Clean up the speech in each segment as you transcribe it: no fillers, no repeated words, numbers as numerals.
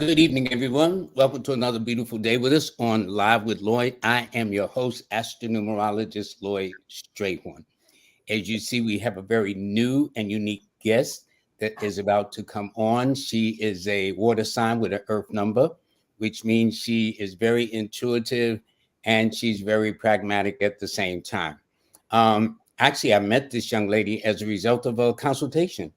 Good evening, everyone. Welcome to another beautiful day with us on Live with Lloyd. I am your host, astronumerologist Lloyd Strayhorn. As you see, we have a very new and unique guest that is about to come on. She is a water sign with an earth number, which means she is very intuitive and she's very pragmatic at the same time. Actually, I met this young lady as a result of a consultation.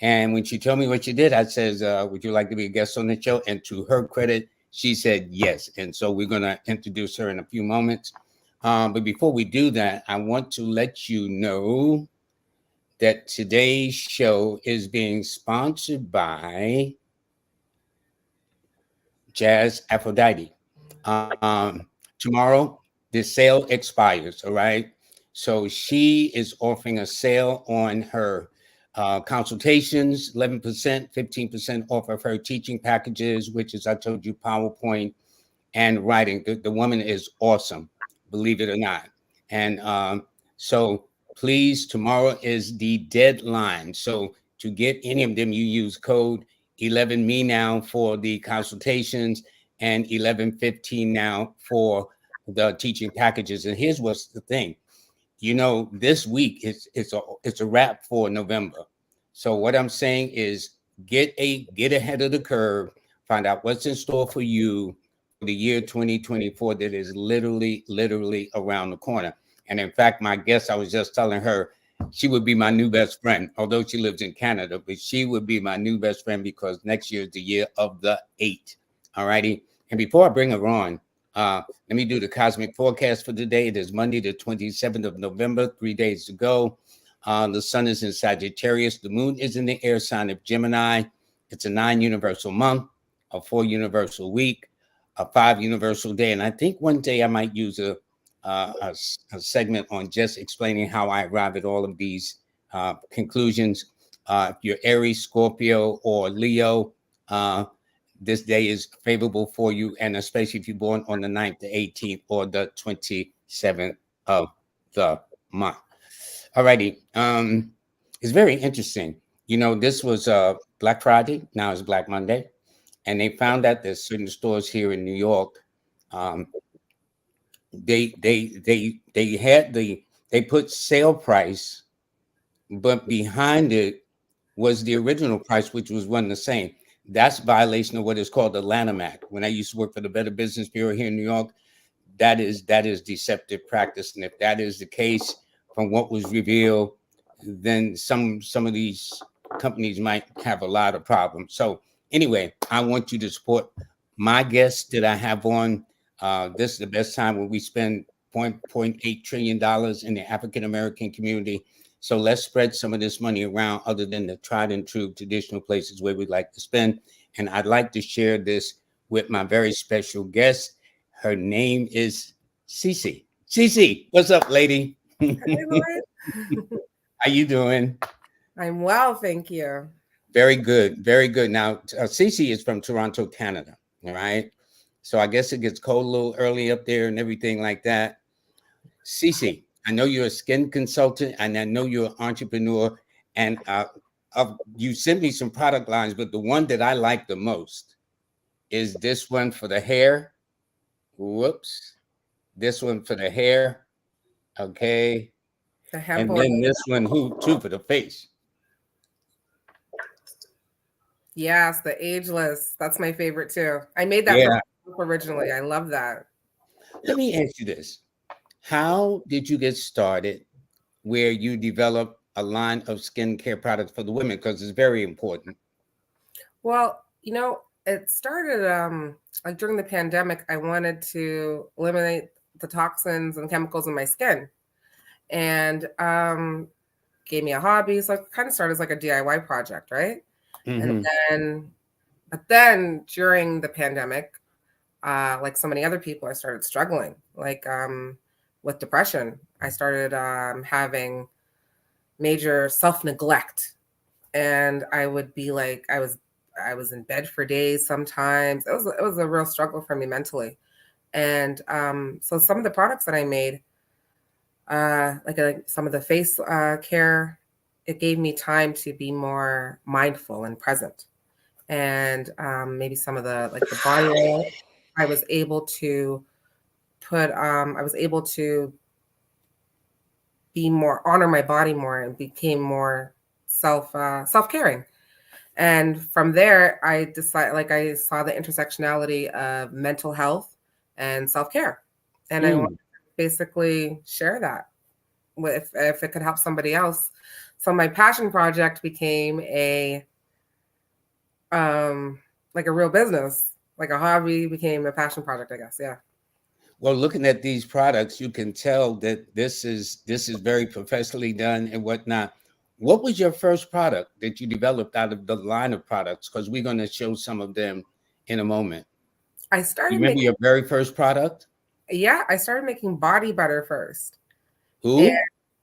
And when she told me what she did, I says, would you like to be a guest on the show? And to her credit, she said yes. And so we're going to introduce her in a few moments. But before we do that, I want to let you know that today's show is being sponsored by Jazz Aphrodite. Tomorrow, the sale expires. All right. So she is offering a sale on her consultations, 11%, 15% off of her teaching packages, which is, I told you, PowerPoint and writing. The woman is awesome, believe it or not. And so please, tomorrow is the deadline. So to get any of them, you use code 11me now for the consultations and 1115 now for the teaching packages. And here's what's the thing. This week it's a wrap for November. So what I'm saying is get ahead of the curve, find out what's in store for you for the year 2024 that is literally around the corner. And in fact, my guest, I was just telling her she would be my new best friend, although she lives in Canada, but she would be my new best friend because next year is the year of the 8. All righty. And before I bring her on, let me do the cosmic forecast for today. It is Monday, the 27th of November, 3 days to go. The sun is in Sagittarius. The moon is in the air sign of Gemini. It's a 9 universal month, a 4 universal week, a 5 universal day. And I think one day I might use a segment on just explaining how I arrive at all of these conclusions. If you're Aries, Scorpio, or Leo, this day is favorable for you, and especially if you're born on the 9th, the 18th, or the 27th of the month. All righty. It's very interesting. This was Black Friday. Now it's Black Monday. And they found out that certain stores here in New York, they put sale price, but behind it was the original price, which was one the same. That's violation of what is called the Lanham Act. When I used to work for the Better Business Bureau here in New York, that is deceptive practice. And if that is the case, from what was revealed, then some of these companies might have a lot of problems. So anyway, I want you to support my guests that I have on. This is the best time when we spend $0.8 trillion in the African American community. So let's spread some of this money around other than the tried and true traditional places where we like to spend. And I'd like to share this with my very special guest. Her name is CeCe. CeCe, what's up, lady? Hey, How you doing? I'm well, thank you. Very good, very good. Now, CeCe is from Toronto, Canada. All right. So I guess it gets cold a little early up there and everything like that. CeCe, I know you're a skin consultant and I know you're an entrepreneur, and you sent me some product lines, but the one that I like the most is this one for the hair. Whoops. This one for the hair. Okay. The hemp And oil. then this one too for the face. Yes, the ageless. That's my favorite too. I made that Yeah. originally. I love that. Let me ask you this. How did you get started where you developed a line of skincare products for the women? Because it's very important. Well, it started like during the pandemic. I wanted to eliminate the toxins and chemicals in my skin, and gave me a hobby. So it kind of started as like a DIY project, right? Mm-hmm. But then during the pandemic, like so many other people, I started struggling, like with depression. I started having major self-neglect, and I would be like, I was in bed for days sometimes. It was a real struggle for me mentally. And so some of the products that I made, like some of the face care, it gave me time to be more mindful and present. and maybe some of the like the body oil. I was able to be more honor my body more and became more self-caring. And from there, I decided, like, I saw the intersectionality of mental health and self-care, and I want Mm. to basically share that with if it could help somebody else. So my passion project became a like a real business, like a hobby became a passion project, I guess. Yeah. Well, looking at these products, you can tell that this is very professionally done and whatnot. What was your first product that you developed out of the line of products? Because we're going to show some of them in a moment. I You started remember making your very first product? Yeah, I started making body butter first. And Who?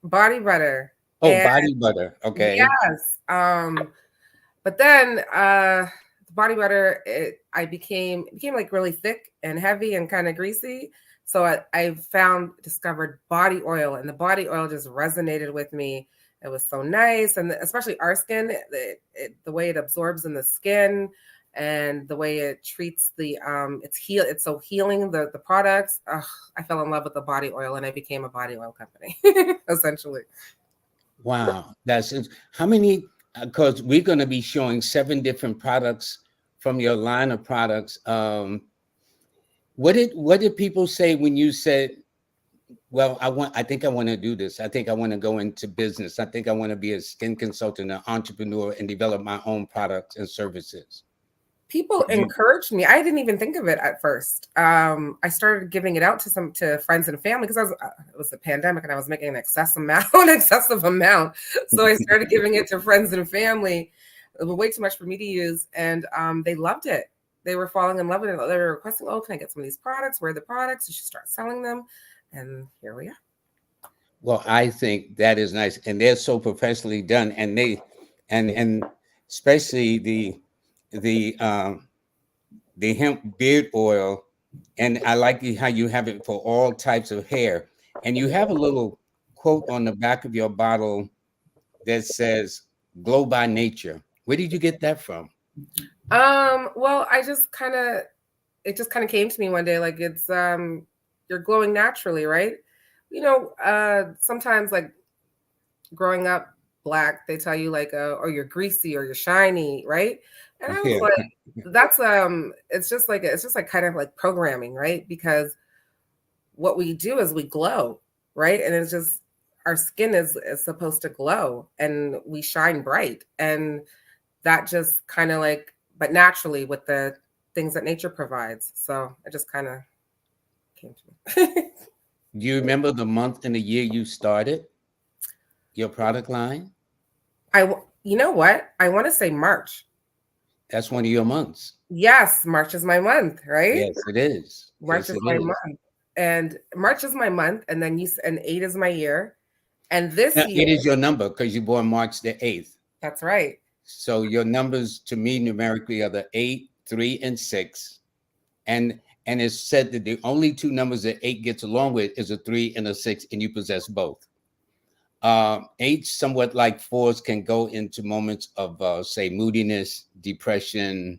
body butter. Oh, And body butter. Okay. yes. But then the body butter, it became like really thick and heavy and kind of greasy. So I discovered body oil, and the body oil just resonated with me. It was so nice, and especially our skin, the way it absorbs in the skin, and the way it treats it's so healing, the products. Ugh, I fell in love with the body oil, and I became a body oil company essentially. Wow. That's it. How many? Because we're going to be showing 7 different products from your line of products. What did people say when you said, well, I think I want to do this. I think I want to go into business. I think I want to be a skin consultant, an entrepreneur, and develop my own products and services. People encouraged me. I didn't even think of it at first. I started giving it out to friends and family because it was a pandemic and I was making an excessive amount. So I started giving it to friends and family. It was way too much for me to use, and they loved it. They were falling in love with it. They were requesting, "Oh, can I get some of these products? Where are the products? You should start selling them." And here we are. Well, I think that is nice, and they're so professionally done, and and especially the the hemp beard oil, and I like how you have it for all types of hair, and you have a little quote on the back of your bottle that says "Glow by Nature." Where did you get that from? Well, it just kind of came to me one day, like you're glowing naturally, right? Sometimes like growing up black, they tell you like, oh, you're greasy or you're shiny, right? And I was Yeah. like, it's just like kind of like programming, right? Because what we do is we glow, right? And it's just our skin is supposed to glow and we shine bright. And that just kind of like, but naturally with the things that nature provides. So it just kind of came to me. Do you remember the month and the year you started your product line? You know what? I want to say March. That's one of your months. Yes, March is my month, right? Yes, it is. March Yes, is it my is. month. And March is my month, and then and 8 is my year. And this Now, year, it is your number because you're born March the 8th. that's right. So your numbers to me numerically are the 8, 3, and 6. And it's said that the only 2 numbers that 8 gets along with is a 3 and a 6, and you possess both. 8, somewhat like 4s, can go into moments of say moodiness, depression,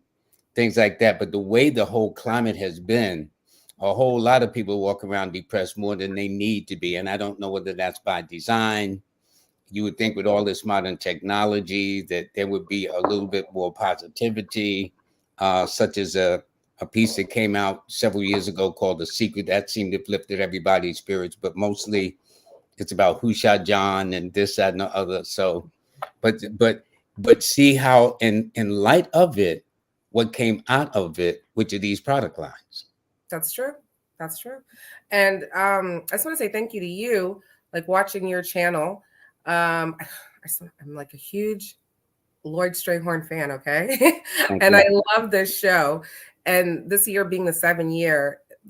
things like that. But the way the whole climate has been, a whole lot of people walk around depressed more than they need to be. And I don't know whether that's by design. You would think with all this modern technology that there would be a little bit more positivity, such as a piece that came out several years ago called The Secret that seemed to have lifted everybody's spirits, but mostly it's about who shot John and this, that, and the other. So, but see how in light of it, what came out of it, which are these product lines. That's true. That's true. And I just want to say thank you to you, like watching your channel. I'm like a huge Lloyd Strayhorn fan, okay? Thank And you. I love this show. And this year being the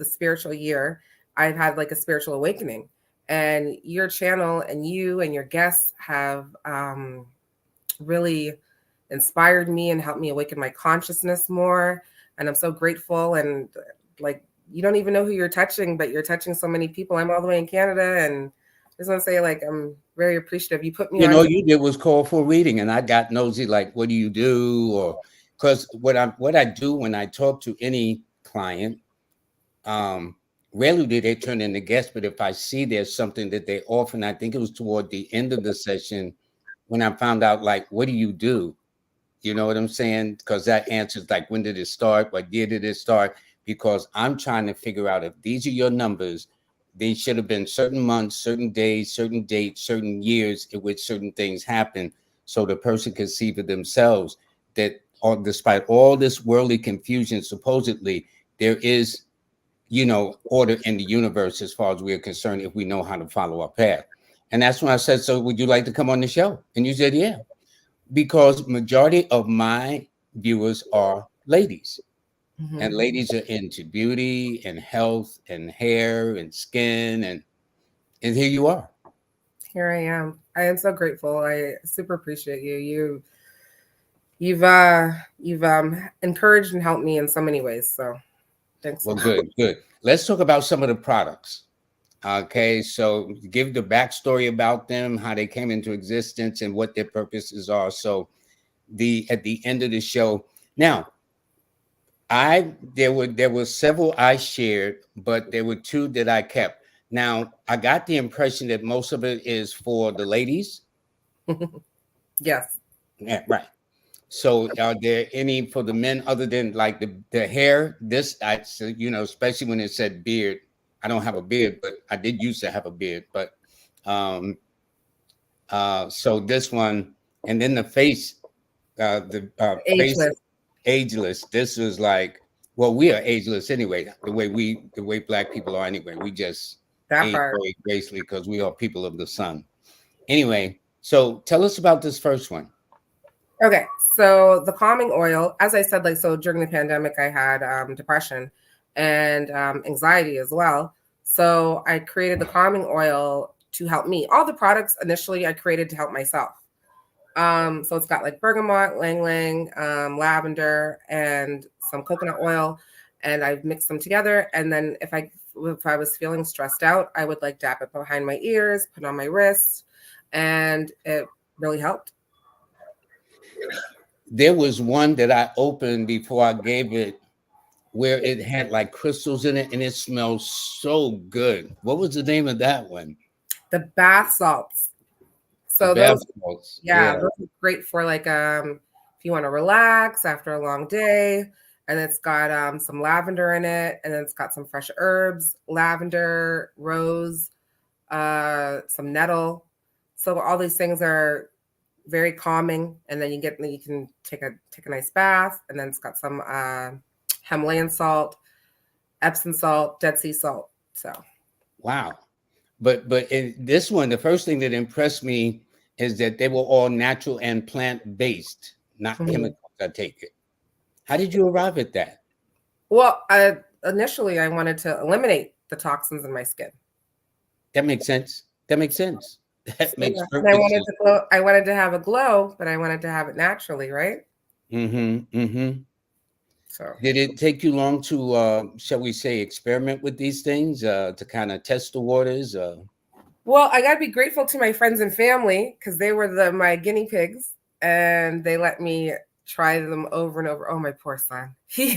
spiritual year, I've had like a spiritual awakening. And your channel and you and your guests have really inspired me and helped me awaken my consciousness more. And I'm so grateful. And like, you don't even know who you're touching, but you're touching so many people. I'm all the way in Canada. And I just want to say, like, I'm very appreciative. You put me You on. know, you did was call for reading, and I got nosy, like, what do you do? Or because what I do when I talk to any client, um, rarely do they turn in the guest, but if I see there's something that they offer, and I think it was toward the end of the session when I found out, like, what do you do? You know what I'm saying? Because that answers like, when did it start? What year did it start? Because I'm trying to figure out if these are your numbers, they should have been certain months, certain days, certain dates, certain years in which certain things happen. So the person can see for themselves that despite all this worldly confusion, supposedly there is, order in the universe as far as we're concerned, if we know how to follow our path. And that's when I said, so would you like to come on the show? And you said, yeah, because majority of my viewers are ladies, and ladies are into beauty and health and hair and skin, and here you are. Here I am. I am so grateful. I super appreciate you. You've encouraged and helped me in so many ways. So thanks a Well, lot. good. Let's talk about some of the products. Okay, so give the backstory about them, how they came into existence, and what their purposes are. So at the end of the show, now there were several I shared, but there were two that I kept. Now I got the impression that most of it is for the ladies. Yes. Yeah, right. So are there any for the men other than like the hair? Especially when it said beard. I don't have a beard, but I did used to have a beard. But um so this one, and then the face, the face Ageless. ageless. This was like, well, we are ageless anyway. The way Black people are anyway. We just That age part. very gracefully because we are people of the sun. Anyway, so tell us about this first one. Okay, so the calming oil, as I said, like, so during the pandemic, I had depression and anxiety as well. So I created the calming oil to help me. All the products initially I created to help myself. So it's got like bergamot, lang lang, lavender, and some coconut oil, and I've mixed them together. And then if I was feeling stressed out, I would like dab it behind my ears, put it on my wrists, and it really helped. There was one that I opened before I gave it, where it had like crystals in it and it smells so good. What was the name of that one? The bath salts. The So bath those, salts. yeah, Yeah. those are great for like if you want to relax after a long day. And it's got some lavender in it, and then it's got some fresh herbs, lavender, rose, some nettle. So all these things are very calming. And then you can take a nice bath, and then it's got some Himalayan salt, Epsom salt, Dead Sea salt. So Wow. But in this one, the first thing that impressed me is that they were all natural and plant based, not mhm. chemicals. I take it. How did you arrive at that? Well, initially I wanted to eliminate the toxins in my skin. That makes sense. That makes sense. So, That makes yeah. And I perfect wanted sense. to glow. I wanted to have a glow, but I wanted to have it naturally, right? Mm-hmm. Mm-hmm. So, Did it take you long to, shall we say, experiment with these things, to kind of test the waters? well, I gotta be grateful to my friends and family because they were my guinea pigs, and they let me try them over and over. Oh, my poor son. He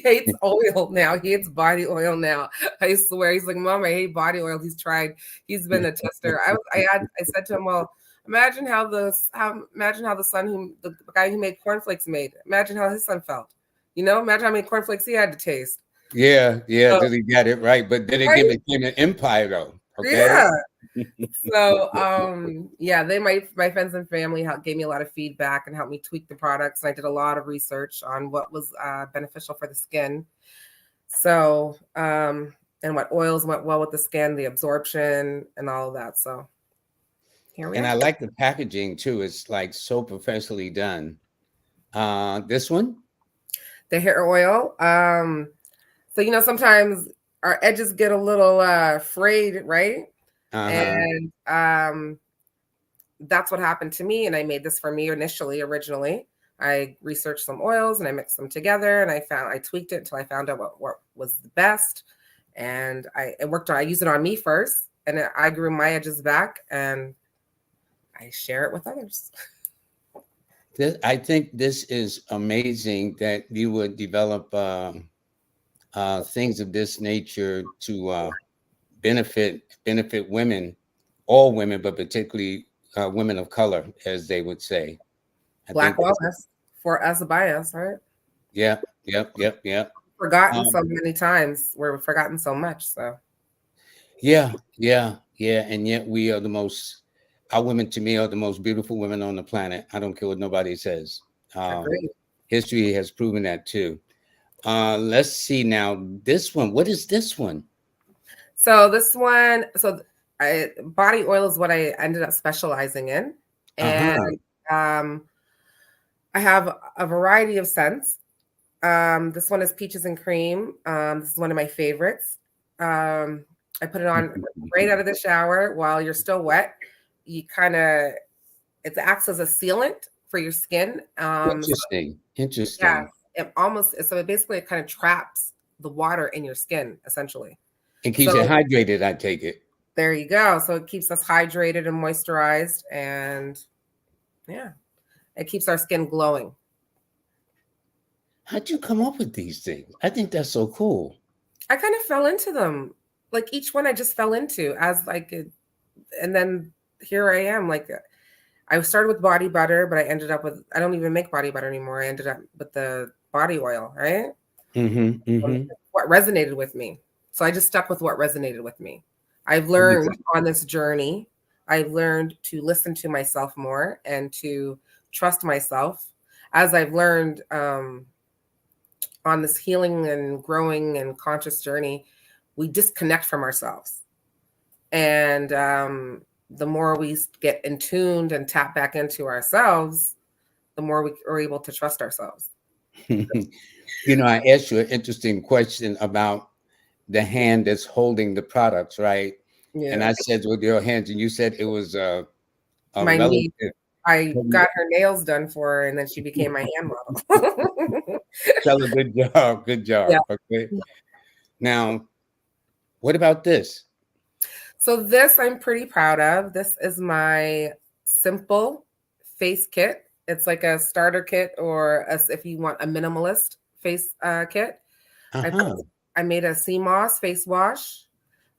hates oil now. He hates body oil now. I swear. He's like, Mom, I hate body oil. He's been a tester. I said to him, well, imagine how the guy who made cornflakes made. Imagine how his son felt. Imagine how many cornflakes he had to taste. Yeah, yeah, So, did he get it right? But then right? again, it became an empire though. Okay. Yeah. So yeah, my friends and family gave me a lot of feedback and helped me tweak the products. And I did a lot of research on what was beneficial for the skin. So and what oils went well with the skin, the absorption, and all of that. So here we And I are. like the packaging too. It's like so professionally done. This one? The hair oil. So sometimes our edges get a little frayed, right? Uh-huh. And that's what happened to me. And I made this for me originally. I researched some oils and I mixed them together, and I tweaked it until I found out what was the best. And I used it on me first, and I grew my edges back, and I share it with others. I think this is amazing that you would develop things of this nature to benefit women, all women, but particularly women of color, as they would say. I Black think that's wellness for us by us, right? yep. Forgotten so Um, many times. We're forgotten so much. So yeah, and yet we are the most. Our women, to me, are the most beautiful women on the planet. I don't care what nobody says. Um, agreed. History has proven that too. Let's see now. This one. What is this one? So this one, body oil is what I ended up specializing in, and Uh-huh. um, I have a variety of scents. This one is peaches and cream. This is one of my favorites. I put it on right out of the shower while you're still wet. You kind of it acts as a sealant for your skin. Interesting. Yeah, Interesting. it basically it kind of traps the water in your skin essentially. It keeps it So hydrated, I take it. there you go. So it keeps us hydrated and moisturized, and yeah, it keeps our skin glowing. How'd you come up with these things? I think that's so cool. I kind of fell into them. Like each one I just fell into as and then here I am. Like I started with body butter, but I ended up with I don't even make body butter anymore. I ended up with the body oil, right? Mm-hmm. What resonated with me. So I just stuck with what resonated with me. I've learned on this journey, I've learned to listen to myself more and to trust myself. As I've learned on this healing and growing and conscious journey, we disconnect from ourselves. And the more we get in tuned and tap back into ourselves, the more we are able to trust ourselves. I asked you an interesting question about the hand that's holding the products, right? And Yeah. I said with your hands, and you said it was a My niece, relative. I got her nails done for her, and then she became my hand model. Tell her good job, good Yeah. job. Okay. Now, what about this? So this I'm pretty proud of. This is my simple face kit. It's like a starter kit, or if you want a minimalist face kit. Uh-huh. I made a sea moss face wash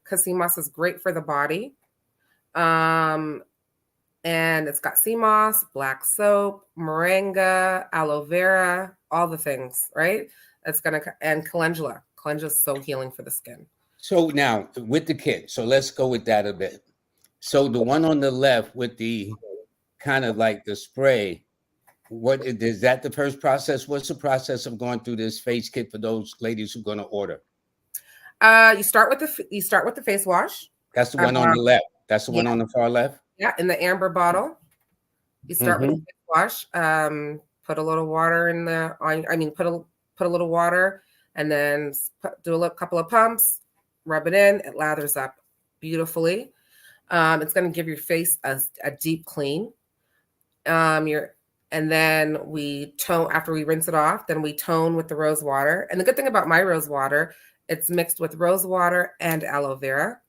because sea moss is great for the body. And it's got sea moss, black soap, moringa, aloe vera, all the things, right? And calendula. Calendula is so healing for the skin. So now with the kit, so let's go with that a bit. So the one on the left with the kind of like the spray, is that the first process? What's the process of going through this face kit for those ladies who are going to order? You start with the face wash. That's the one on the left. That's the Yeah, one on the far left. yeah, in the amber bottle. You start with the face wash. Put a little water in the. I mean, put a little water, and then do a couple of pumps. Rub it in. It lathers up beautifully. It's going to give your face a deep clean. And then we tone after we rinse it off. Then we tone with the rose water. And the good thing about my rose water, it's mixed with rose water and aloe vera.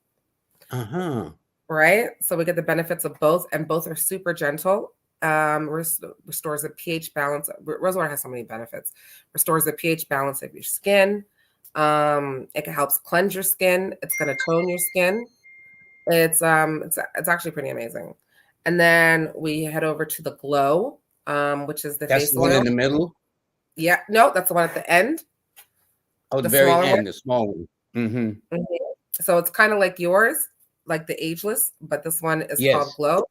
Right, so we get the benefits of both, and both are super gentle. Restores the pH balance. Rosewater has so many benefits. Restores the pH balance of your skin. It helps cleanse your skin. It's going to tone your skin. It's actually pretty amazing. And then we head over to the glow, which is the That's face the one oil. in the middle. Yeah, no, that's the one at the end. Oh, the very end, the small one. Mm-hmm. So it's kind of like yours, like the ageless, but this one is called glow.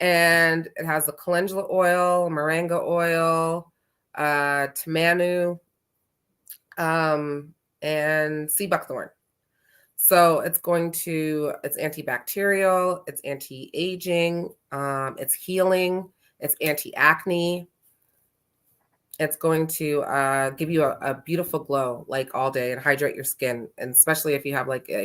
And it has the calendula oil, moringa oil, tamanu, and sea buckthorn. So it's antibacterial, it's anti-aging, it's healing, it's anti-acne. It's going to give you a beautiful glow like all day and hydrate your skin. And especially if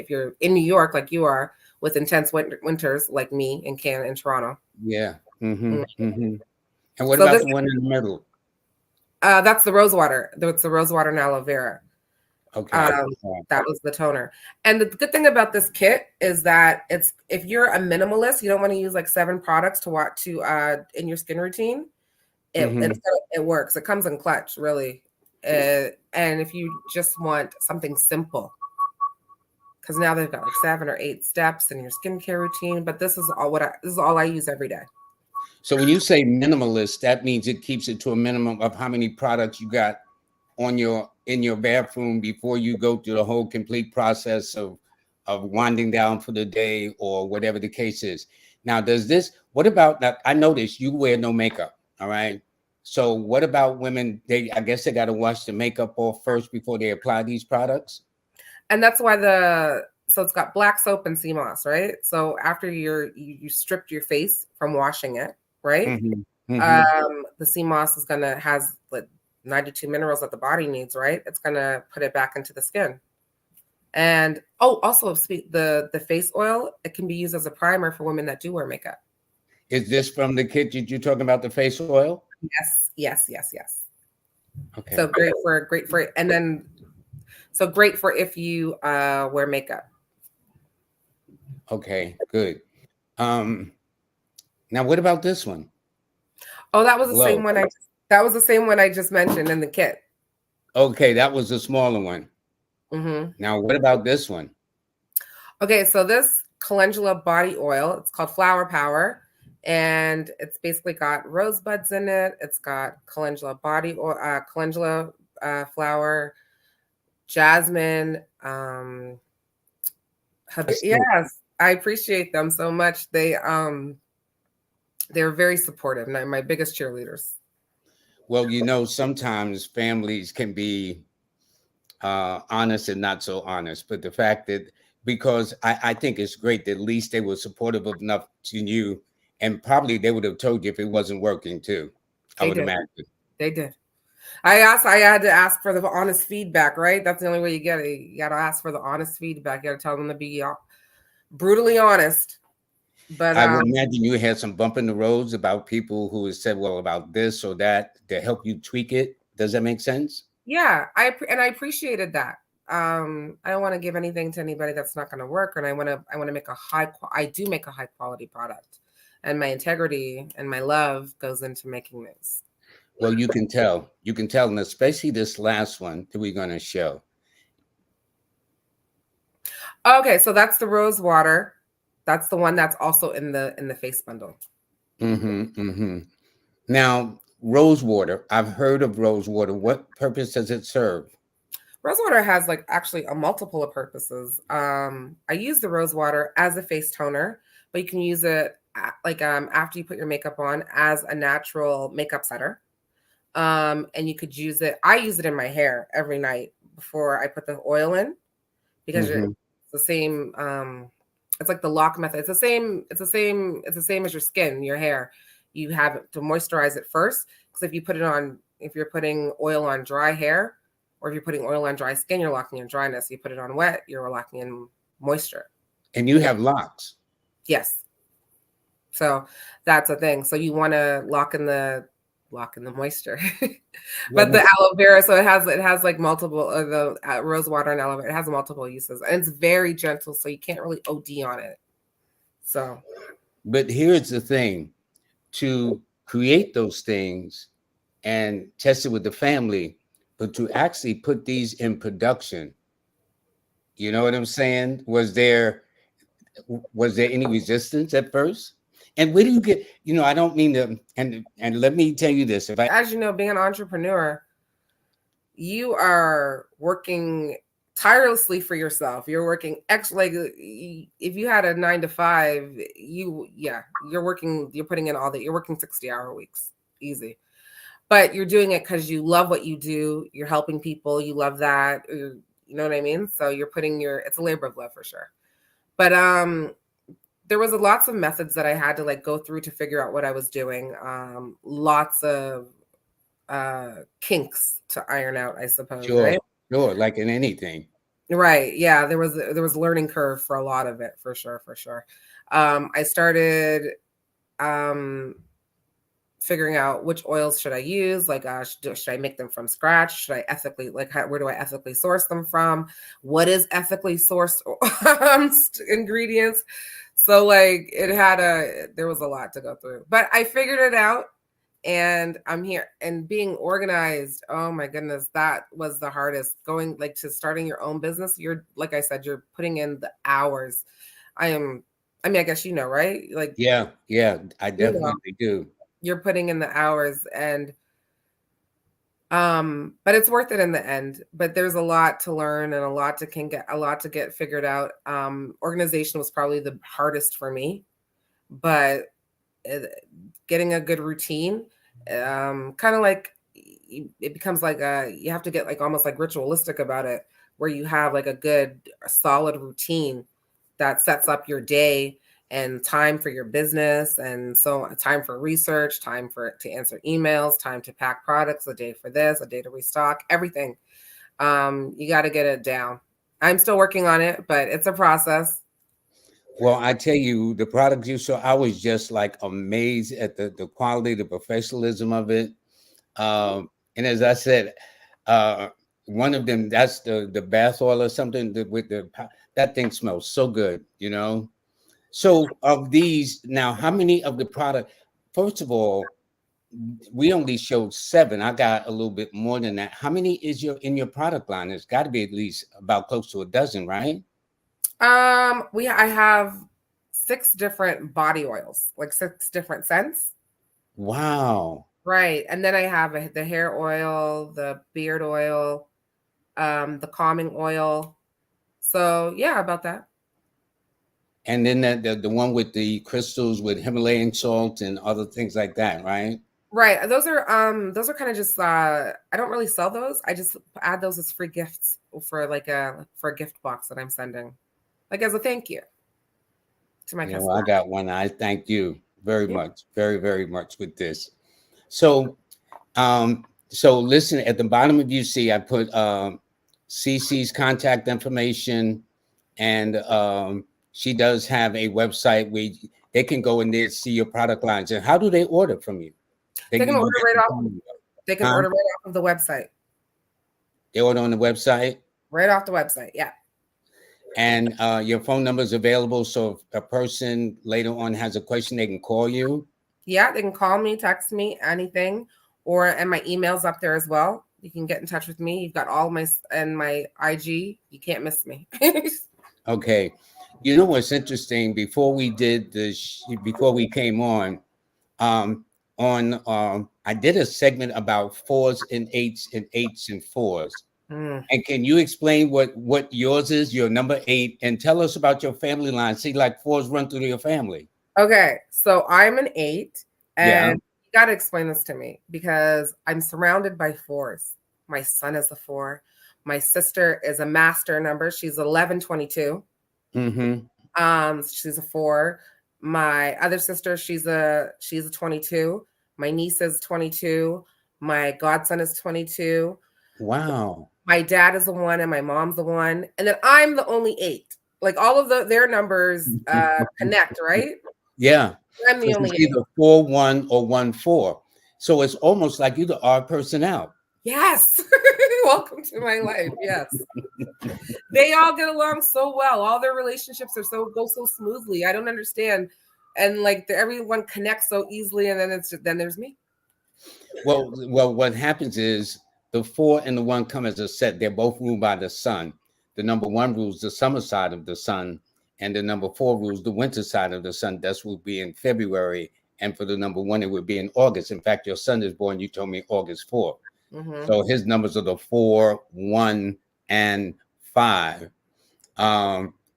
you're in New York like you are, with intense winters like me in Canada and Toronto. Yeah. Mm-hmm. Mm-hmm. And what about the one in the middle? That's the rose water. It's the rose water and aloe vera. Okay. That was the toner. And the good thing about this kit is that if you're a minimalist, you don't want to use like 7 products in your skin routine. It works. It comes in clutch, really. And if you just want something simple, because now they've got like 7 or 8 steps in your skincare routine, but this is all I use every day. So when you say minimalist, that means it keeps it to a minimum of how many products you got in your bathroom before you go through the whole complete process of winding down for the day or whatever the case is. Now, what about that? I noticed you wear no makeup. All right. So what about women? I guess they got to wash the makeup off first before they apply these products. And that's why so it's got black soap and sea moss, right? So after you stripped your face from washing it, right? The sea moss has like 92 minerals that the body needs, right? It's gonna put it back into the skin. And also the face oil, it can be used as a primer for women that do wear makeup. Is this from the kit that you're talking about, the face oil? Yes. Okay. So great for and then so great for if you wear makeup. Okay, good. Now what about this one? Oh, that was the same one I just mentioned in the kit. Okay, that was the smaller one. Now what about this one? Okay, so this calendula body oil, it's called Flower Power, and it's basically got rosebuds in it. It's got calendula body oil, calendula flower, jasmine. Yes, I appreciate them so much. They're very supportive. And my biggest cheerleaders. Well, sometimes families can be honest and not so honest, but the fact that because I think it's great that at least they were supportive enough to you, and probably they would have told you if it wasn't working too. I would imagine they did. I had to ask for the honest feedback, right? That's the only way you get it. You got to ask for the honest feedback. You got to tell them to be brutally honest. But I would imagine you had some bump in the roads about people who have said, well, about this or that to help you tweak it. Does that make sense? Yeah, I appreciated that. I don't want to give anything to anybody that's not going to work, and I want to make I do make a high quality product, and my integrity and my love goes into making this. Well, you can tell, and especially this last one that we're going to show. Okay, so that's the rose water. That's the one that's also in the face bundle. Now, rose water. I've heard of rose water. What purpose does it serve? Rose water has actually a multiple of purposes. I use the rose water as a face toner, but you can use it after you put your makeup on as a natural makeup setter. And you could use it. I use it in my hair every night before I put the oil in, because it's the same. It's like the lock method. It's the same as your skin, your hair. You have to moisturize it first, because if you're putting oil on dry hair, or if you're putting oil on dry skin, you're locking in dryness. You put it on wet, you're locking in moisture. And you have locks. Yes. So that's a thing. So you want to lock in the moisture. But the aloe vera, so it has like multiple the rose water and aloe vera, it has multiple uses, and it's very gentle, so you can't really OD on it. So, but here's the thing: to create those things and test it with the family, but to actually put these in production, you know what I'm saying? Was there any resistance at first? And where do you get, I don't mean to, and let me tell you this. As you know, being an entrepreneur, you are working tirelessly for yourself. You're working if you had a 9 to 5, you're putting in you're working 60-hour weeks, easy. But you're doing it because you love what you do. You're helping people. You love that. You know what I mean? So you're it's a labor of love for sure. But, there was lots of methods that I had to go through to figure out what I was doing. Lots of kinks to iron out, I suppose. Sure, right? Sure, like in anything. Right. Yeah, there was a learning curve for a lot of it, for sure. I started figuring out which oils should I use. Should I make them from scratch? Should I ethically where do I ethically source them from? What is ethically sourced ingredients? So there was a lot to go through, but I figured it out, and I'm here and being organized. Oh my goodness, that was the hardest. Going like to starting your own business, you're like I said, you're putting in the hours. I mean, I guess you know, right? Like Yeah, yeah, I you know, definitely do. you're putting in the hours and but it's worth it in the end. But there's a lot to learn and a lot to get figured out. Organization was probably the hardest for me, but getting a good routine, kind of like it becomes like you have to get like almost like ritualistic about it, where you have like a good solid routine that sets up your day and time for your business, and so time for research, time for to answer emails, time to pack products, a day for this, a day to restock everything. You got to get it down. I'm still working on it, but it's a process. Well, I tell you, the product you saw, I was just like amazed at the quality, the professionalism of it. And as I said, uh, one of them, that's the bath oil or something with that thing smells so good, you know. So of these, now, how many of the product? First of all, we only showed 7. I got a little bit more than that. How many is in your product line? There's got to be at least about close to a dozen, right? I have 6 different body oils, like 6 different scents. Wow. Right. And then I have the hair oil, the beard oil, the calming oil. So yeah, about that. And then the one with the crystals with Himalayan salt and other things like that, right? Right. Those are kind of just I don't really sell those. I just add those as free gifts for like a gift box that I'm sending. Like as a thank you to my Yeah, well, I customer. got one. I thank you very Yeah. much, very, very much with this. So, so listen, at the bottom of you see, I put CeCe's contact information, and she does have a website where they can go in there, see your product lines. And how do they order from you? They can You order get right the off. phone number. They can Huh? order right off of the website. They order on the website, Right off the website. Yeah. and your phone number is available. So if a person later on has a question, they can call you. Yeah, they can call me, text me, anything, and my email's up there as well. You can get in touch with me. You've got all my IG. You can't miss me. Okay. You know what's interesting? Before we did this, before we came um, I did a segment about 4s and 8s and 8s and 4s. Mm. And can you explain what yours is, your number 8, and tell us about your family line? See, like 4s run through your family. Okay, so I'm an 8, Yeah. and you got to explain this to me because I'm surrounded by 4s. My son is a 4. My sister is a master number. She's 1122. Mm-hmm. She's a 4. My other sister, she's a 22. My niece is 22. My godson is 22. Wow. My dad is the 1 and my mom's the 1. And then I'm the only 8. Like all of their numbers connect, right? Yeah. I'm the Because only it's 8. either 4-1 or 1-4. So it's almost like you're the odd person out. Yes. Welcome to my life. Yes. They all get along so well. All their relationships go so smoothly. I don't understand. And like everyone connects so easily, and then there's me. Well, what happens is the 4 and the 1 come as a set. They're both ruled by the sun. The number 1 rules the summer side of the sun, and the number 4 rules the winter side of the sun. That will be in February, and for the number 1, it would be in August. In fact, your son is born, you told me, August 4th. Mm-hmm. So his numbers are the 4, 1, and 5.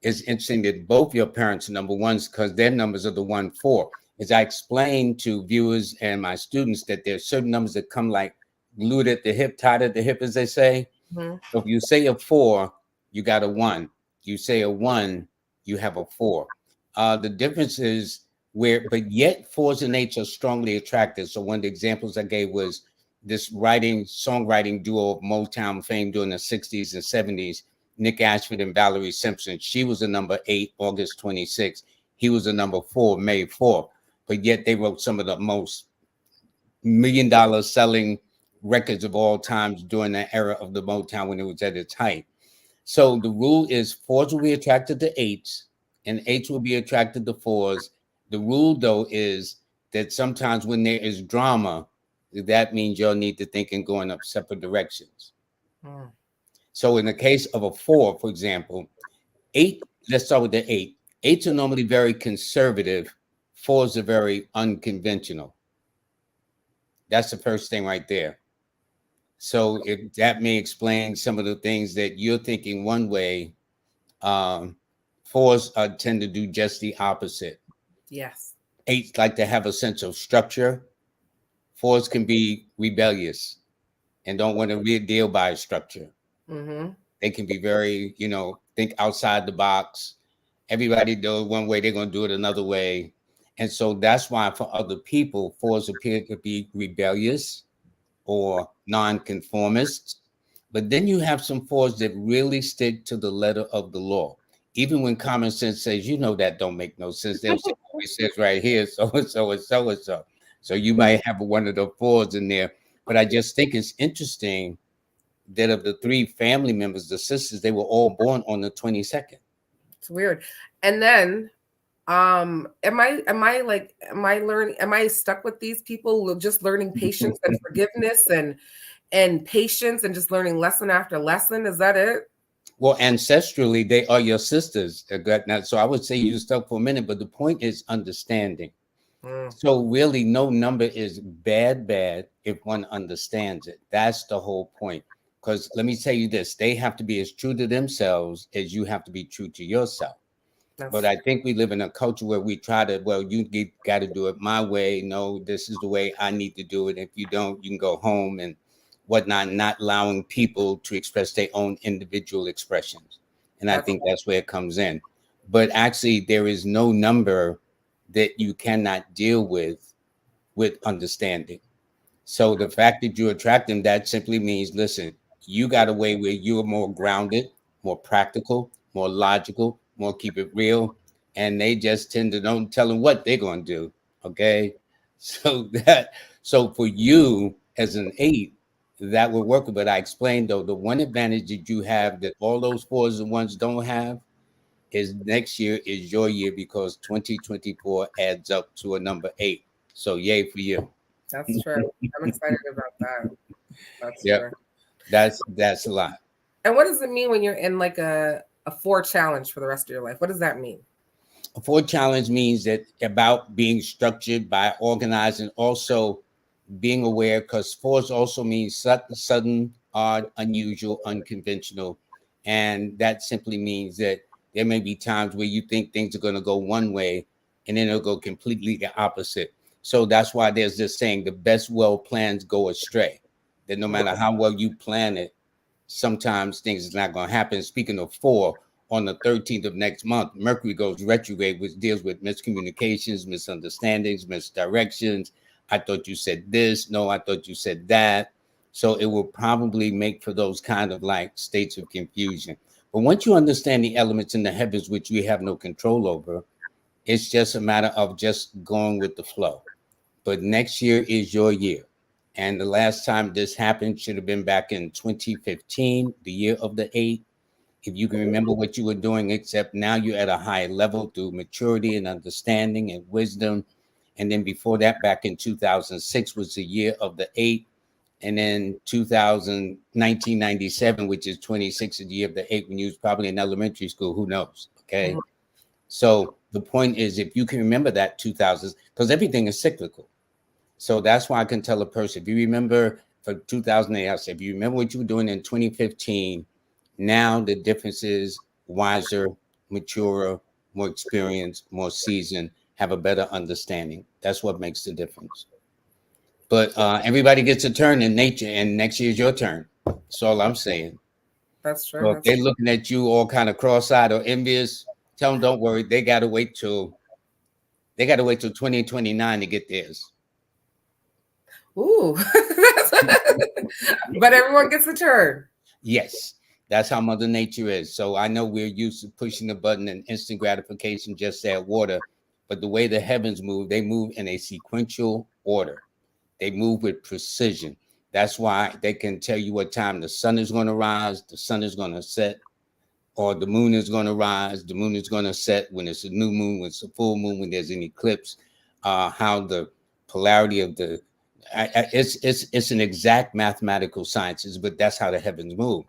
It's interesting that both your parents are number 1s because their numbers are the 1, 4. As I explained to viewers and my students that there are certain numbers that come like glued at the hip, tied at the hip, as they say. Mm-hmm. So if you say a 4, you got a 1. You say a 1, you have a 4. The difference is but yet 4s and 8s are strongly attracted. So one of the examples I gave was this songwriting duo of Motown fame during the 60s and 70s, Nick Ashford and Valerie Simpson. She was a number 8, August 26th. He was a number 4, May 4th. But yet they wrote some of the most $1 million selling records of all times during that era of the Motown when it was at its height. So the rule is 4s will be attracted to 8s and 8s will be attracted to 4s. The rule, though, is that sometimes when there is drama, that means y'all need to think and going up separate directions. Mm. So in the case of a 4, for example, 8, let's start with the 8. 8s are normally very conservative. 4s are very unconventional. That's the first thing right there. So if that may explain some of the things that you're thinking one way, um, 4s tend to do just the opposite. Yes. 8s like to have a sense of structure. 4s can be rebellious and don't want to deal by a structure. Mm-hmm. They can be very, think outside the box. Everybody does one way, they're going to do it another way. And so that's why for other people, 4s appear to be rebellious or nonconformists. But then you have some 4s that really stick to the letter of the law. Even when common sense says, that don't make no sense, they'll say, oh, it says right here, so and so and so and so. So you might have one of the 4s in there. But I just think it's interesting that of the 3 family members, the sisters, they were all born on the 22nd. It's weird. And then am I stuck with these people just learning patience and forgiveness and patience and just learning lesson after lesson? Is that it? Well, ancestrally, they are your sisters. So I would say you stuck for a minute, but the point is understanding. Mm, So really, no number is bad if one understands it. That's the whole point. Because let me tell you this, they have to be as true to themselves as you have to be true to yourself. But I think we live in a culture where we try to, well, you got to do it my way. No, this is the way I need to do it. If you don't, you can go home and whatnot, not allowing people to express their own individual expressions. And I think that's where it comes in. But actually, there is no number that you cannot deal with understanding. So the fact that you attract them, that simply means, listen, you got a way where you're more grounded, more practical, more logical, more keep it real. And they just tend to don't tell them what they're going to do. Okay. So for you as an 8, that will work. But I explained though, the one advantage that you have that all those 4s and 1s don't have is next year is your year because 2024 adds up to a number 8. So yay for you. That's true. I'm excited about that. That's Yep. true. That's a lot. And what does it mean when you're in like a 4 challenge for the rest of your life? What does that mean? A 4 challenge means that about being structured by organizing, also being aware, because 4s also means sudden, odd, unusual, unconventional. And that simply means that there may be times where you think things are going to go one way and then it'll go completely the opposite. So that's why there's this saying, the best well plans go astray. That no matter how well you plan it, sometimes things is not going to happen. Speaking of 4, on the 13th of next month, Mercury goes retrograde, which deals with miscommunications, misunderstandings, misdirections. I thought you said this. No, I thought you said that. So it will probably make for those kind of like states of confusion. But once you understand the elements in the heavens, which we have no control over, it's just a matter of just going with the flow. But next year is your year. And the last time this happened should have been back in 2015, the year of the 8. If you can remember what you were doing, except now you're at a higher level through maturity and understanding and wisdom. And then before that, back in 2006 was the year of the 8. And then 1997, which is 26, is the year of the 8, when you was probably in elementary school. Who knows? Okay. Mhm. So the point is, if you can remember that 2000s, because everything is cyclical. So that's why I can tell a person, if you remember for 2008, I said, if you remember what you were doing in 2015, now the difference is wiser, maturer, more experienced, more seasoned, have a better understanding. That's what makes the difference. But everybody gets a turn in nature, and next year's your turn. That's all I'm saying. That's true. So if they're looking at you all kind of cross-eyed or envious, tell them don't worry. They got to wait till 2029 to get theirs. Ooh. But everyone gets a turn. Yes, that's how Mother Nature is. So I know we're used to pushing the button and instant gratification, just add water. But the way the heavens move, they move in a sequential order. They move with precision. That's why they can tell you what time the sun is going to rise, the sun is going to set, or the moon is going to rise, the moon is going to set, when it's a new moon, when it's a full moon, when there's an eclipse, how the polarity of the it's an exact mathematical sciences, but that's how the heavens move.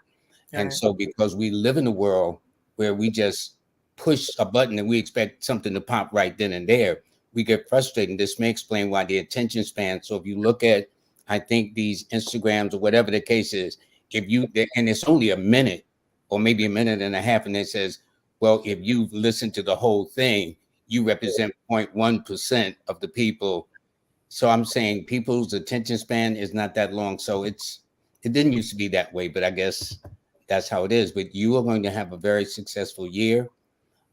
And Right. so because we live in a world where we just push a button and we expect something to pop right then and there, we get frustrated. This may explain why the attention span. So if you look at, I think these Instagrams or whatever the case is, if you, and it's only a minute or maybe a minute and a half, and it says, well, if you've listened to the whole thing, you represent 0.1% of the people. So I'm saying people's attention span is not that long. So it didn't used to be that way, but I guess that's how it is. But you are going to have a very successful year.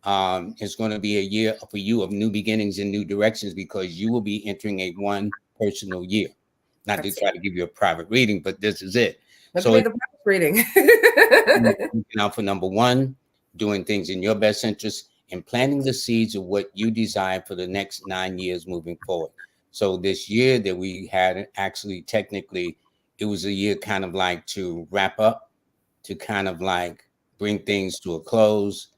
It's going to be a year for you of new beginnings and new directions because you will be entering a one personal year. Not to try to give you a private reading, but this is it. Let's So make the private reading. now for number one, doing things in your best interest and planting the seeds of what you desire for the next 9 years moving forward. So this year that we had, actually technically it was a year kind of like to wrap up, to kind of like bring things to a close.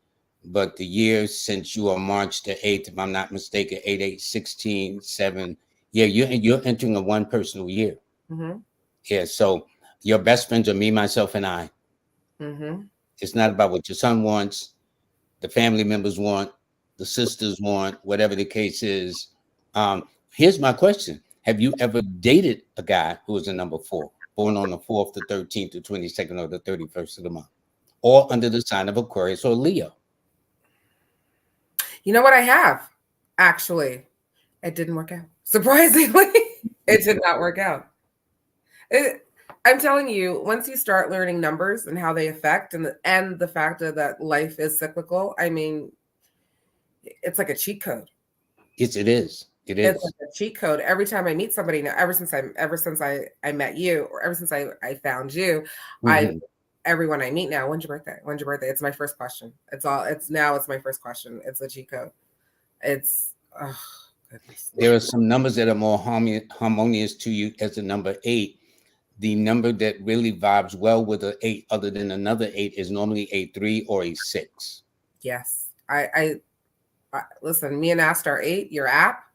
But the year since you are March the 8th, if I'm not mistaken, 8, 8, 16, 7, yeah, you're entering a one personal year. Mm-hmm. Yeah, so your best friends are me, myself, and I. Mm-hmm. It's not about what your son wants, the family members want, the sisters want, whatever the case is. Here's my question. Have you ever dated a guy who was a number 4, born on the 4th, the 13th, the 22nd, or the 31st of the month, or under the sign of Aquarius or Leo? You know what I have? Actually, it didn't work out. Surprisingly, it did not work out. I'm telling you, once you start learning numbers and how they affect, and the fact that life is cyclical, I mean, it's like a cheat code. Yes, it is. It It's is. like a cheat code. Every time I meet somebody now, ever since I met you, or ever since I found you, I Mhm. everyone I meet now, when's your birthday? When's your birthday? It's my first question. It's my first question. It's a cheat code. It's oh goodness. There are some numbers that are more harmonious to you as the number 8. The number that really vibes well with an 8, other than another 8, is normally a 3 or a 6. Yes. I listen, me and Astar 8, your app.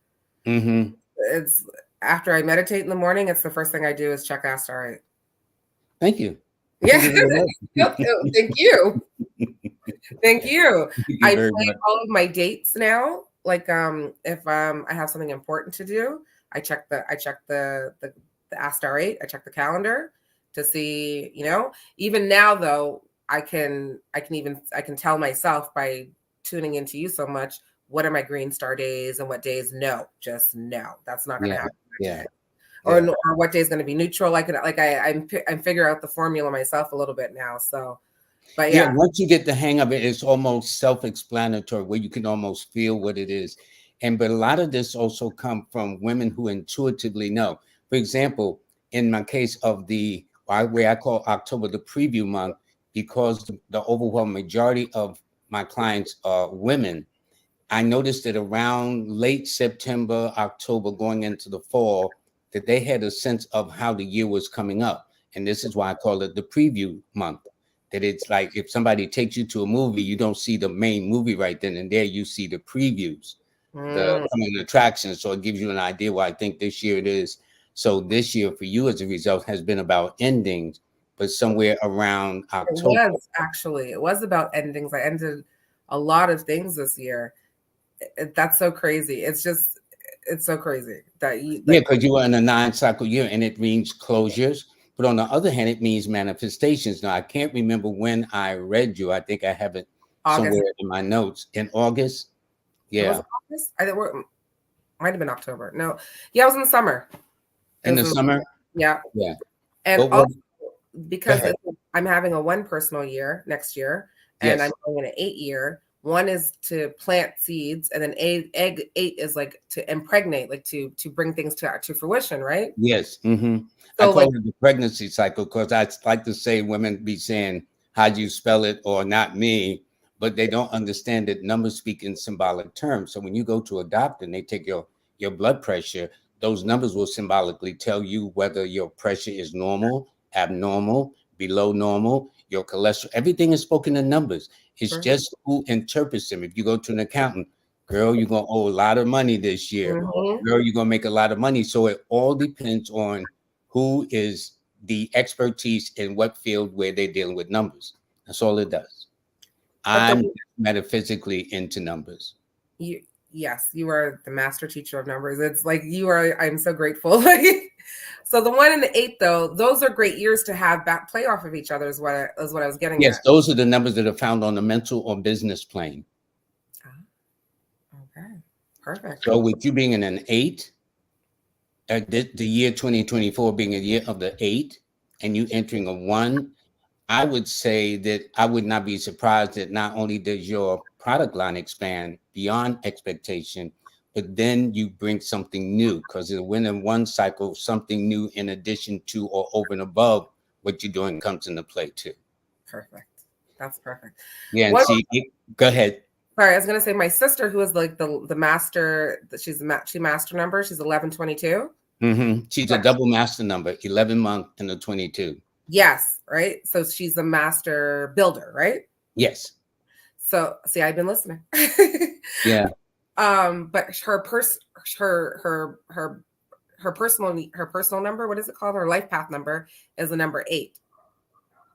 Mm-hmm. It's after I meditate in the morning, it's the first thing I do is check Astar 8. Thank you. Yeah. Thank you very much. Thank you. Thank you. Thank you I very plan much. all of my dates now. Like if I have something important to do, I check the Astar 8, I check the calendar to see, even now though, I can tell myself by tuning into you so much, what are my green star days and what days no, just no. That's not gonna Yeah, happen yeah, today. yeah. Or what day is going to be neutral. I'm figure out the formula myself a little bit now. So, but Yeah, yeah, once you get the hang of it, it's almost self-explanatory where you can almost feel what it is. And but a lot of this also come from women who intuitively know. For example, in my case of the way I call October the preview month, because the overwhelming majority of my clients are women, I noticed that around late September, October, going into the fall, that they had a sense of how the year was coming up. And this is why I call it the preview month. That it's like if somebody takes you to a movie, you don't see the main movie right then and there, you see the previews, the mm, coming attractions. So it gives you an idea what I think this year it is. So this year for you as a result has been about endings, but somewhere around October. it was about endings. I ended a lot of things this year. That's so crazy. It's so crazy that you Yeah, like because you were in a 9-cycle year and it means closures. But on the other hand, it means manifestations. Now, I can't remember when I read you. I think I have it August. somewhere in my notes. In August? It was Yeah. August. Might have been October. No, yeah, it was in the summer. It In was the summer? yeah, Yeah. and What was, also go because ahead. I'm having a one personal year next year, and I'm Yes. going an 8 year. One is to plant seeds, and then eight is like to impregnate, like to bring things to fruition, right? Yes. I So call like it the pregnancy cycle because I like to say women be saying, how do you spell it or not me? But they don't understand that numbers speak in symbolic terms. So when you go to a doctor and they take your blood pressure, those numbers will symbolically tell you whether your pressure is normal, abnormal, below normal, your cholesterol. Everything is spoken in numbers. It's sure. just who interprets them. If you go to an accountant, Girl, you're gonna owe a lot of money this year. Mhm. Girl, you're gonna make a lot of money. So it all depends on who is the expertise in what field where they're dealing with numbers. That's all it does. But I'm the metaphysically into numbers. you yes, you are the master teacher of numbers. It's like you are. I'm so grateful. Like, so the 1 and the 8, though, those are great years to have back play off of each other. Is what I was getting Yes, at. those are the numbers that are found on the mental or business plane. Ah, okay, perfect. So with you being in an 8, the year 2024 being a year of the 8, and you entering a 1, I would say that I would not be surprised that not only does your product line expand beyond expectation, but then you bring something new, because in one cycle, something new in addition to or over and above what you're doing comes into play too. Perfect. That's perfect. Yeah, and What? see, go ahead. Sorry, I was gonna say my sister, who is like the master. She's she master number. She's 1122. She's a But double master number, 11 month and a 22. yes, right. So she's the master builder, right? Yes. So see, I've been listening. Yeah. But her personal number, what is it called? Her life path number is the number 8.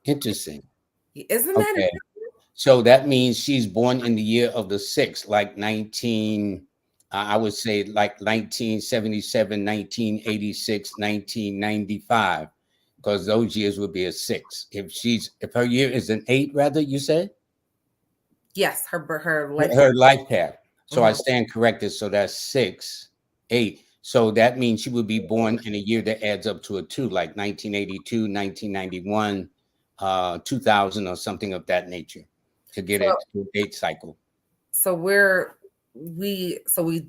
Interesting. Isn't that Okay. So that means she's born in the year of the 6, like 19, I would say like 1977, 1986, 1995, because those years would be a 6. If her year is an 8, rather, you said? yes, her life path. Her life path. So I Mhm. stand corrected. So that's 6, 8. So that means she would be born in a year that adds up to a 2, like 1982, 1991, 2000, or something of that nature, to get So it to a date cycle. so we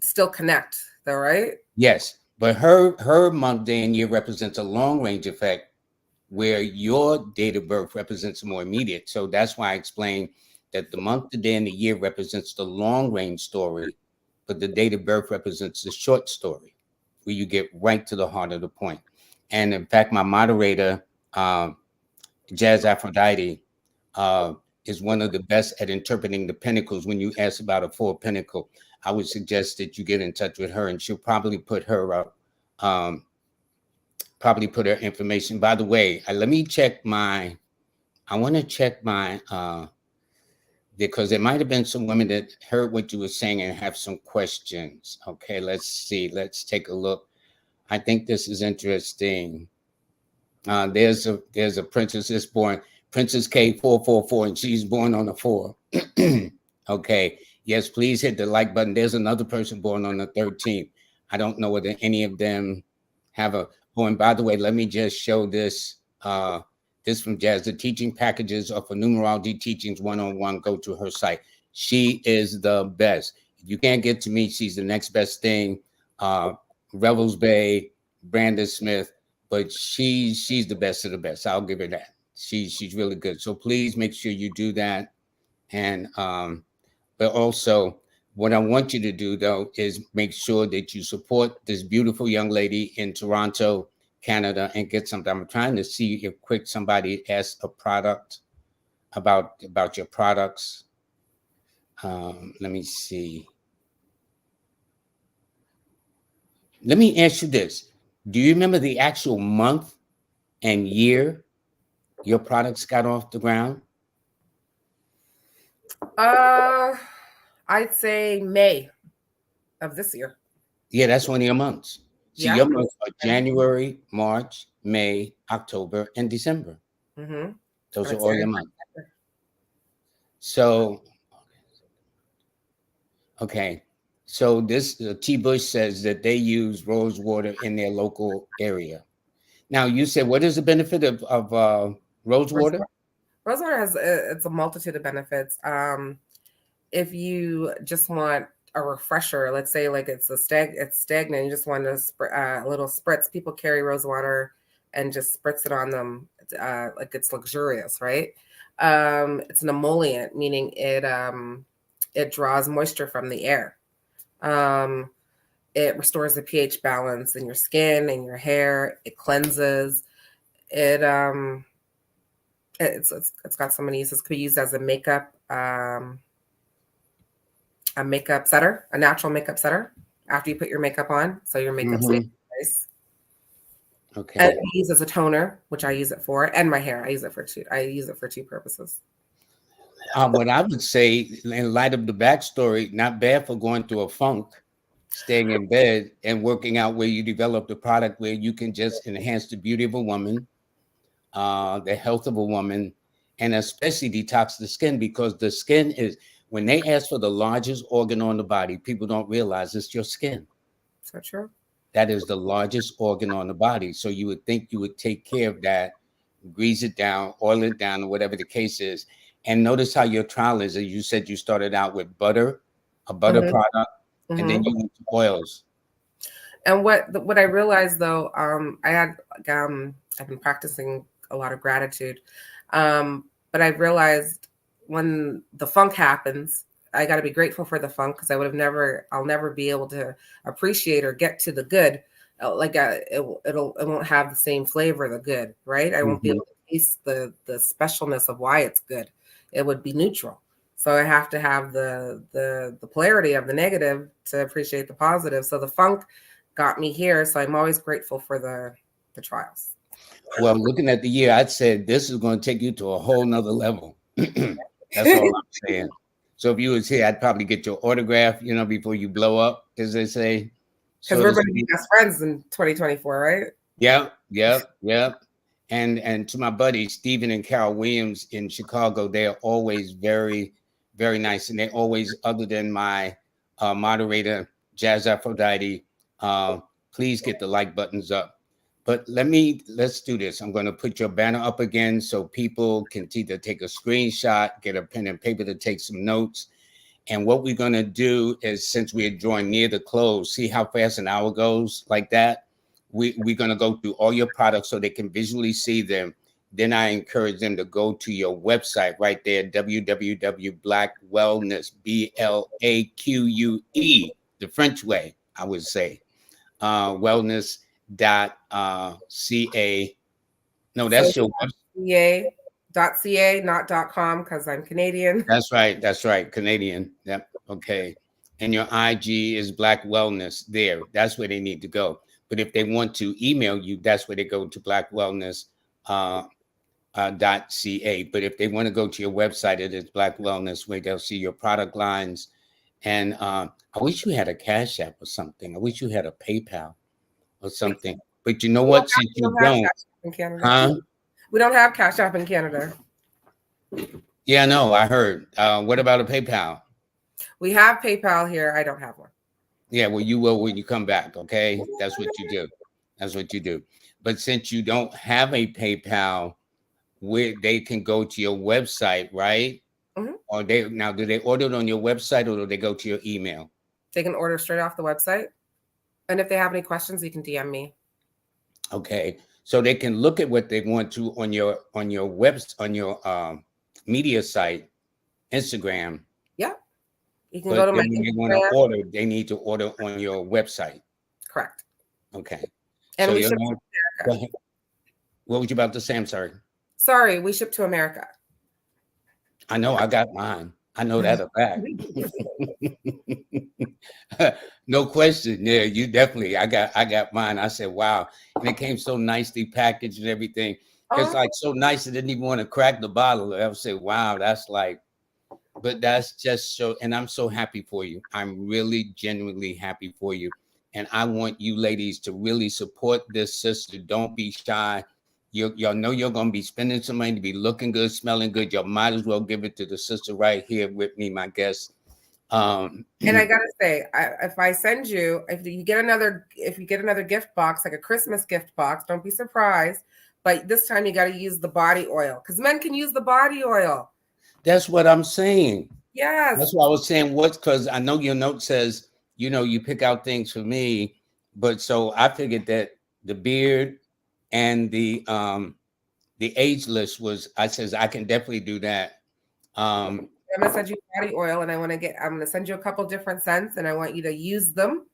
still connect though, right? Yes, but her month, day, and year represents a long range effect, where your date of birth represents more immediate. So that's why I explained that the month, the day, and the year represents the long range story, but the date of birth represents the short story, where you get right to the heart of the point. And in fact, my moderator, Jazz Aphrodite, uh, is one of the best at interpreting the pentacles. When you ask about a 4 pentacle, I would suggest that you get in touch with her, and she'll probably put her up. Probably put her information. By the way, let me check my. I want to check my because there might have been some women that heard what you were saying and have some questions. Okay, let's see. Let's take a look. I think this is interesting. There's a princess that's born, Princess K444, and she's born on a 4. Okay. Yes, please hit the like button. There's another person born on the 13th. I don't know whether any of them have a. Oh, and by the way, let me just show this. This from Jazz. The teaching packages are for numerology teachings one-on-one. Go to her site. She is the best. If you can't get to me, she's the next best thing. Revels Bay, Brandon Smith, but she's the best of the best. I'll give her that. She's really good. So please make sure you do that. And but also, what I want you to do though is make sure that you support this beautiful young lady in Toronto, Canada, and get something. I'm trying to see if quick somebody asked a product about your products. Let me see. Let me ask you this. Do you remember the actual month and year your products got off the ground? I'd say May of this year. Yeah, that's one of your months. See, Yeah. your months are January, March, May, October, and December. Mm-hmm. Those are I'd say all your months. So, okay. So this T. Bush says that they use rose water in their local area. Now, you said, what is the benefit of rose water? Rosewater has it's a multitude of benefits. If you just want a refresher, let's say like it's stagnant, you just want a little spritz. People carry rosewater and just spritz it on them, like it's luxurious, right? It's an emollient, meaning it draws moisture from the air. It restores the pH balance in your skin and your hair. It cleanses. It it's got so many uses. It could be used as a makeup. a makeup setter, a natural makeup setter after you put your makeup on, so your makeup stays nice. Okay. And I use as a toner, which I use it for, and my hair. I use it for two purposes. What I would say, in light of the backstory, not bad for going through a funk, staying in bed and working out, where you develop the product where you can just enhance the beauty of a woman, the health of a woman, and especially detox the skin, because the skin is, when they ask for the largest organ on the body, people don't realize it's your skin. So true. That is the largest organ on the body. So you would think you would take care of that, grease it down, oil it down, or whatever the case is. And notice how your trial is. As you said, you started out with butter, a butter product, and then you went to oils. And what I realized though, I've been practicing a lot of gratitude, but I realized when the funk happens, I got to be grateful for the funk, because I'll never be able to appreciate or get to the good. It won't have the same flavor, the good, right? I won't be able to taste the specialness of why it's good. It would be neutral. So I have to have the polarity of the negative to appreciate the positive. So the funk got me here. So I'm always grateful for the trials. Well, looking at the year, I'd say this is going to take you to a whole nother level. That's all I'm saying. So if you was here, I'd probably get your autograph, before you blow up, as they say. Because we're going to be best friends in 2024, right? Yep. And to my buddies, Stephen and Carol Williams in Chicago, they're always very, very nice. And they always, other than my moderator, Jazz Aphrodite, please get the like buttons up. But let's do this. I'm going to put your banner up again so people can either take a screenshot, get a pen and paper to take some notes. And what we're going to do is, since we're drawing near the close, see how fast an hour goes like that. We're going to go through all your products so they can visually see them. Then I encourage them to go to your website right there, www.blackwellness, BLAQUE, the French way, I would say, wellness.ca. No, that's your website. .ca, not .com, because I'm Canadian. That's right. Canadian. Yep. Okay. And your IG is Black Wellness there. That's where they need to go. But if they want to email you, that's where they go to blackwellness.ca. But if they want to go to your website, it is Black Wellness, where they'll see your product lines. And I wish you had a Cash App or something. I wish you had a PayPal or something. But you know what? Since you don't, in Canada. We don't have Cash App in Canada. Yeah, no, I heard. What about a PayPal? We have PayPal here. I don't have one. Yeah, well, you will when you come back, okay? That's what you do. But since you don't have a PayPal, they can go to your website, right? Or do they order it on your website, or do they go to your email? They can order straight off the website. And if they have any questions, you can DM me. Okay. So they can look at what they want to on your media site, Instagram. Yeah. You can go to my Instagram. They want to order, they need to order on your website. Correct. Okay. And so we ship to America. What was you about to say? I'm sorry. Sorry, we ship to America. I know, I got mine. I know that a fact. No question. Yeah, you definitely. I got mine. I said, wow. And it came so nicely packaged and everything. It's like so nice. I didn't even want to crack the bottle. I would say, wow, that's like, but that's just so, and I'm so happy for you. I'm really genuinely happy for you. And I want you ladies to really support this sister. Don't be shy. Y'all know you're going to be spending some money to be looking good, smelling good. You might as well give it to the sister right here with me, my guest. And I gotta say, if you get another gift box, like a Christmas gift box, don't be surprised. But this time you got to use the body oil, because men can use the body oil. That's what I'm saying. Yes. That's what I was saying. Because I know your note says, you pick out things for me, but so I figured that the beard and the ageless I can definitely do that. I'm gonna send you body oil, and I'm gonna send you a couple different scents, and I want you to use them,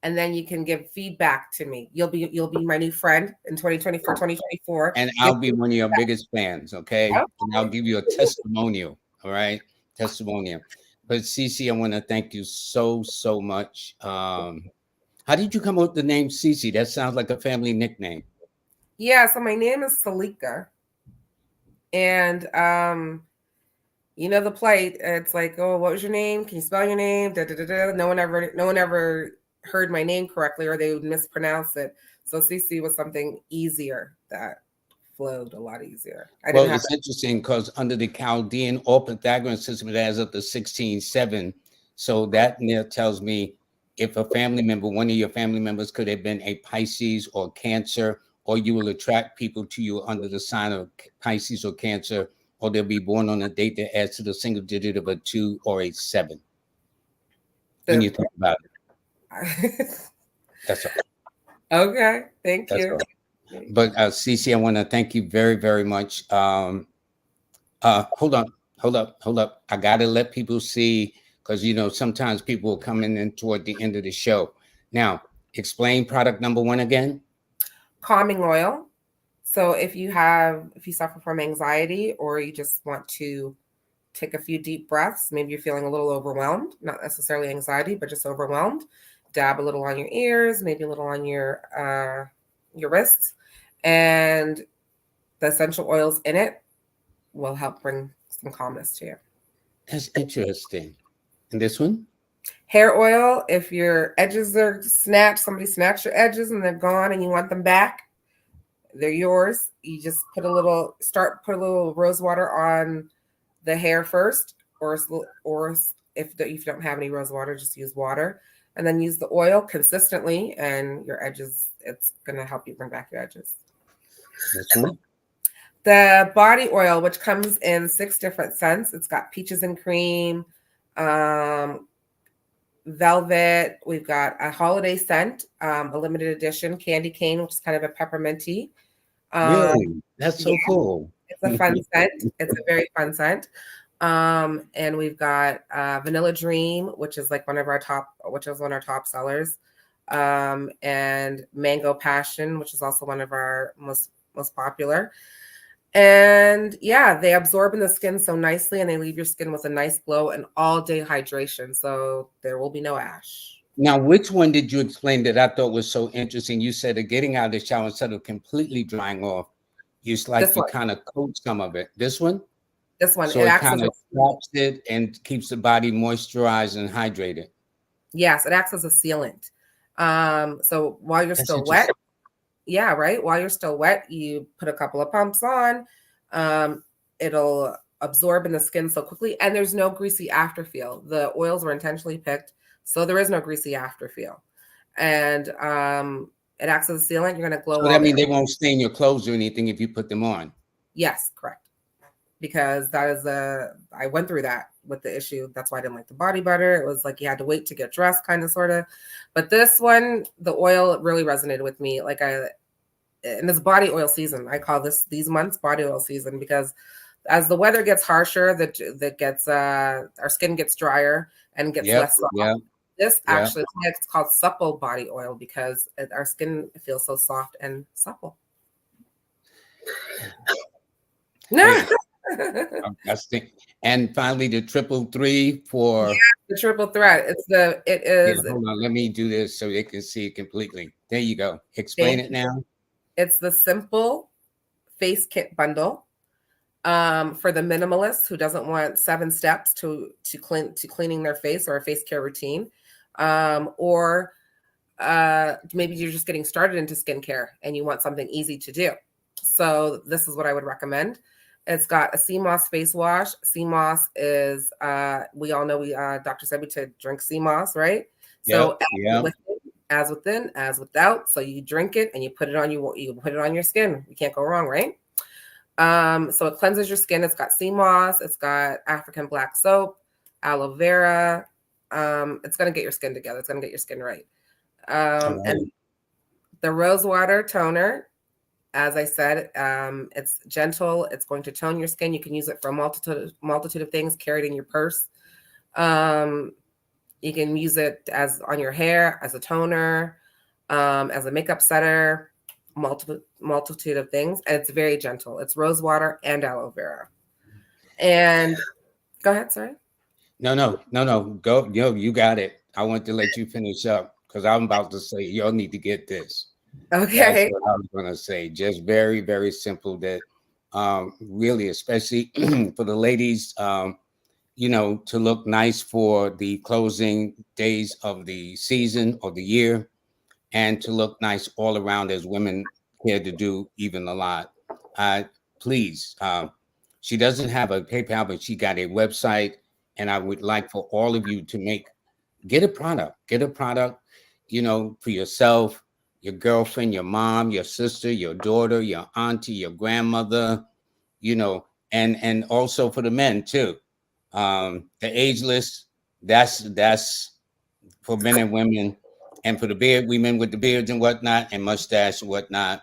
and then you can give feedback to me. You'll be my new friend in 2024. And I'll be one of your biggest fans, okay? And I'll give you a testimonial, all right? Testimonial. But CeCe, I want to thank you so much. How did you come up with the name CeCe? That sounds like a family nickname. Yeah, so my name is Salika. And you know the plight. It's like, oh, what was your name? Can you spell your name? Da, da, da, da. No one ever heard my name correctly, or they would mispronounce it. So CeCe was something easier that flowed a lot easier. I didn't Well, have it's interesting because under the Chaldean or Pythagorean system, it adds up to 16-7. So that tells me if a family member, one of your family members could have been a Pisces or Cancer, or you will attract people to you under the sign of Pisces or Cancer, or they'll be born on a date that adds to the single digit of a 2 or a 7. When you think about it. That's all. Okay, thank That's you. all. But CeCe, I want to thank you very much. Hold up. I gotta let people see, because sometimes people will come in toward the end of the show. Now, explain product number 1 again. Calming oil. So if you suffer from anxiety, or you just want to take a few deep breaths, maybe you're feeling a little overwhelmed, not necessarily anxiety, but just overwhelmed, dab a little on your ears, maybe a little on your wrists, and the essential oils in it will help bring some calmness to you. That's interesting. And this one? Hair oil, if your edges are snatched, somebody snatched your edges and they're gone and you want them back, they're yours. You just put a little rose water on the hair first, or if you don't have any rose water, just use water, and then use the oil consistently, and your edges, it's going to help you bring back your edges. This one? The body oil, which comes in 6 different scents. It's got peaches and cream, velvet. We've got a holiday scent, a limited edition candy cane, which is kind of a pepperminty. Really? That's so cool. It's a fun scent. It's a very fun scent. And we've got Vanilla Dream, which is one of our top sellers. And Mango Passion, which is also one of our most popular. And yeah, they absorb in the skin so nicely, and they leave your skin with a nice glow and all day hydration. So there will be no ash. Now, which one did you explain that I thought was so interesting? You said that getting out of the shower, instead of completely drying off, you kind of coat some of it. This one? This one. So it kind of traps it and keeps the body moisturized and hydrated. Yes, it acts as a sealant. So while you're still wet, yeah, right. While you're still wet, you put a couple of pumps on. It'll absorb in the skin so quickly, and there's no greasy afterfeel. The oils were intentionally picked, so there is no greasy afterfeel. And it acts as a sealant. You're going to glow. So that means they won't stain your clothes or anything if you put them on. Yes, correct. Because I went through that with the issue. That's why I didn't like the body butter. It was like you had to wait to get dressed, kind of, sort of. But this one, the oil really resonated with me. And it's body oil season. I call these months body oil season, because as the weather gets harsher, our skin gets drier and gets less soft. Yeah. This actually, it's called supple body oil, because our skin feels so soft and supple. No. And finally, the 333 for the triple threat. It is. Hold on, let me do this so they can see it completely. There you go. Explain it now. It's the simple face kit bundle for the minimalist who doesn't want 7 steps to cleaning their face, or a face care routine, or maybe you're just getting started into skincare and you want something easy to do. So this is what I would recommend. It's got a sea moss face wash. Sea moss is, we all know Dr. said we to drink sea moss, right? So as within, as without. So you drink it and you put it on your skin. You can't go wrong, right? So it cleanses your skin. It's got sea moss. It's got African black soap, aloe vera. It's going to get your skin together. It's going to get your skin right. And the rose water toner, as I said, it's gentle. It's going to tone your skin. You can use it for a multitude of things. Carry it in your purse. You can use it on your hair, as a toner, as a makeup setter, multitude of things. And it's very gentle. It's rose water and aloe vera. And go ahead, sorry. No. Go, you got it. I want to let you finish up because I'm about to say y'all need to get this. That's Okay. what I was gonna say. Just very, very simple. That really, especially for the ladies, to look nice for the closing days of the season or the year, and to look nice all around, as women care to do even a lot. Uh, please, she doesn't have a PayPal, but she got a website, and I would like for all of you to get a product, for yourself, your girlfriend, your mom, your sister, your daughter, your auntie, your grandmother, and also for the men too. The ageless, that's for men and women, and for the beard, women with the beards and whatnot, and mustache and whatnot,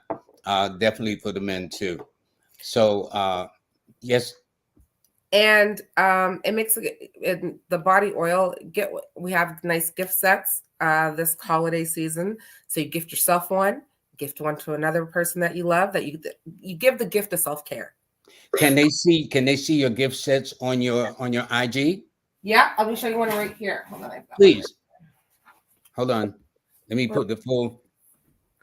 definitely for the men too. So, yes. And it makes the body oil. We have nice gift sets this holiday season. So you gift yourself one, gift one to another person that you love. That you give the gift of self care. Can they see your gift sets on your IG? Yeah, let me show you one right here. Hold on, I've got one. Please. Hold on. Let me put the full.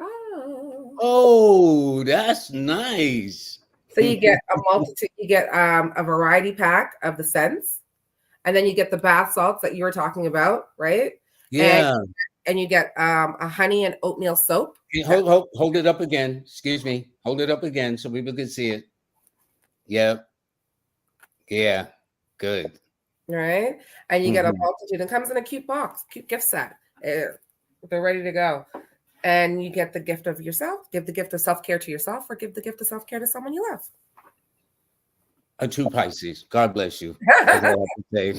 Oh. Oh, that's nice. So you get a multitude. You get a variety pack of the scents, and then you get the bath salts that you were talking about, right? And Yeah. and you get a honey and oatmeal soap. Hold it up again. Excuse me. Hold it up again so people can see it. Yep. Yeah. Good. Right? And you get a Mhm. multitude. It comes in a cute box, cute gift set. They're ready to go. And you get the gift of yourself, give the gift of self care to yourself, or give the gift of self care to someone you love. A true Pisces. God bless you. That's all I have to say.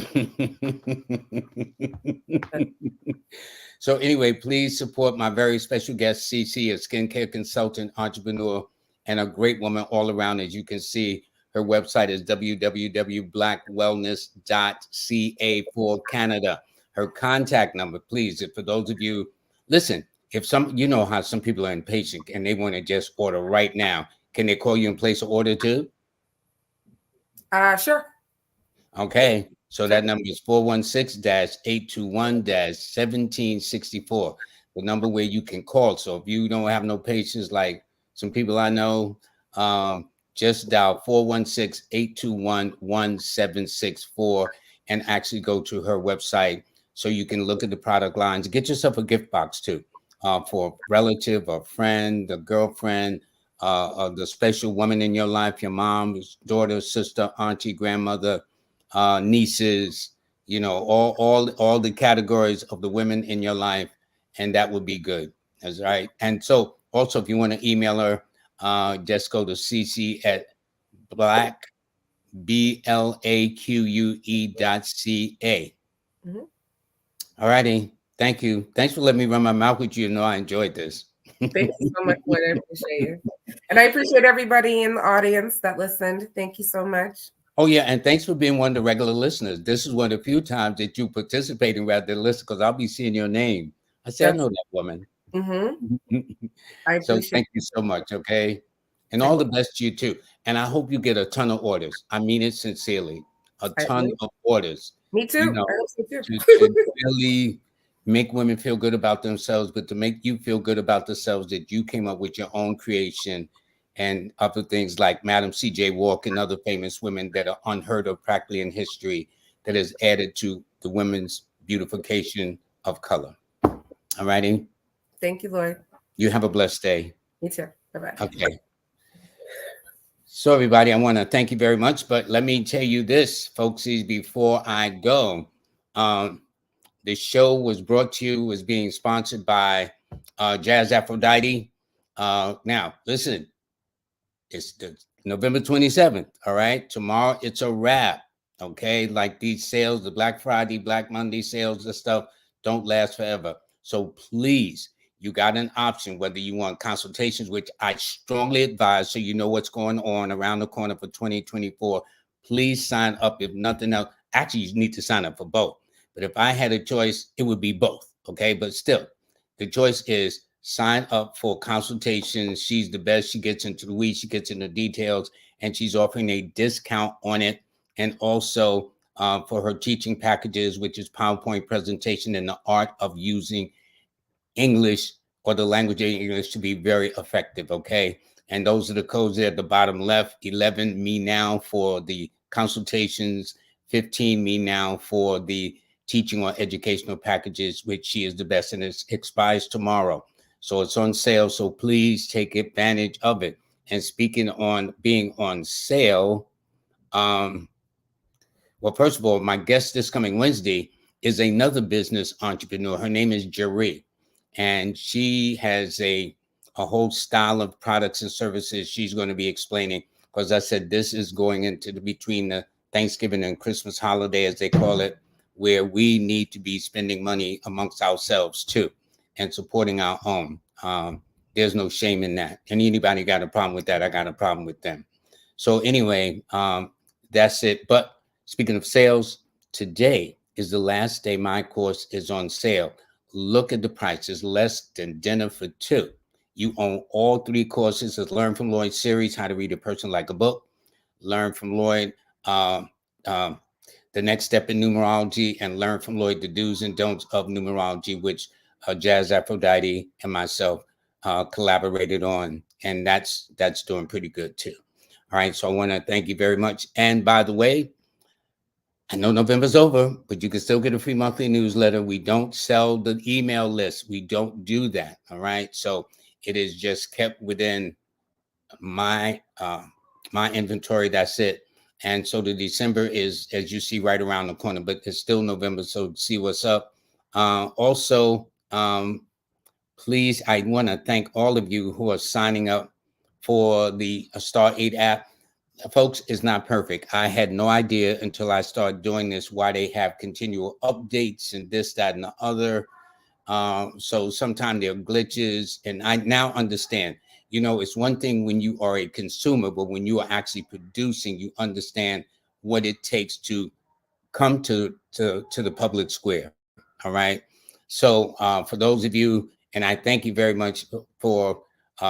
So anyway, please support my very special guest, CeCe, a skincare consultant, entrepreneur, and a great woman all around. As you can see, her website is www.blackwellness.ca for Canada. Her contact number, please, if for those of you, listen, if how some people are impatient and they want to just order right now, can they call you and place an order too? Sure. Okay, so that number is 416-821-1764, the number where you can call. So if you don't have no patience, like some people I know, just dial 416-821-1764 and actually go to her website so you can look at the product lines. Get yourself a gift box too, for a relative, a friend, a girlfriend, the special woman in your life, your mom, daughter, sister, auntie, grandmother, nieces, all the categories of the women in your life, and that would be good. That's right. And so also, if you want to email her, just go to CeCe at blaque.ca. Mm-hmm. All righty. Thank you. Thanks for letting me run my mouth with you. I enjoyed this. Thank you so much, Lloyd. I appreciate you. And I appreciate everybody in the audience that listened. Thank you so much. Oh, yeah. And thanks for being one of the regular listeners. This is one of the few times that you participate in rather than listen, because I'll be seeing your name. I said, I know that woman. Mm-hmm. I So appreciate thank you so much. Okay. And it. all the best to you too. And I hope you get a ton of orders. I mean it sincerely. A ton of orders, Me too. I hope so too. to really make women feel good about themselves, but to make you feel good about themselves, that you came up with your own creation and other things like Madam C.J. Walker and other famous women that are unheard of practically in history, that has added to the women's beautification of color. All righty. Thank you, Lloyd. You have a blessed day. Me too. Bye-bye. Okay. So everybody, I want to thank you very much, but let me tell you this, folksies, before I go. The show was being sponsored by Jazz Aphrodite. Now, listen, it's the November 27th. All right. Tomorrow it's a wrap. Okay. Like these sales, the Black Friday, Black Monday sales and stuff don't last forever. So please, you got an option, whether you want consultations, which I strongly advise, so you know what's going on around the corner for 2024. Please sign up. If nothing else, actually, you need to sign up for both. But if I had a choice, it would be both. Okay. But still, the choice is sign up for consultations. She's the best. She gets into the weeds, she gets into details, and she's offering a discount on it. And also, for her teaching packages, which is PowerPoint presentation and the art of using English or the language of English to be very effective. Okay. And those are the codes there at the bottom left. 11 me now for the consultations, 15 me now for the teaching or educational packages, which she is the best, and it expires tomorrow. So it's on sale. So please take advantage of it. And speaking on being on sale, well, first of all, my guest this coming Wednesday is another business entrepreneur. Her name is Jeree, and she has a whole style of products and services she's going to be explaining. Because I said this is going into between the Thanksgiving and Christmas holiday, as they call it, where we need to be spending money amongst ourselves too, and supporting our own. There's no shame in that. And anybody got a problem with that, I got a problem with them. So anyway, that's it. But speaking of sales, today is the last day my course is on sale. Look at the prices, less than dinner for two. You own all three courses: the Learn from Lloyd series, How to Read a Person Like a Book, Learn from Lloyd, The Next Step in Numerology, and Learn from Lloyd, The Do's and Don'ts of Numerology, which Jazz Aphrodite and myself collaborated on. And that's doing pretty good too. All right, so I want to thank you very much. And by the way, I know November's over, but you can still get a free monthly newsletter. We don't sell the email list. We don't do that. All right. So it is just kept within my my inventory. That's it. And so the December is, as you see, right around the corner, but it's still November. So see what's up. Also, please, I want to thank all of you who are signing up for the Star 8 app. Folks, it's not perfect. I had no idea until I started doing this why they have continual updates and this, that, and the other. So sometimes there are glitches, and I now understand. You know, it's one thing when you are a consumer, but when you are actually producing, you understand what it takes to come to the public square. All right. So for those of you, and I thank you very much for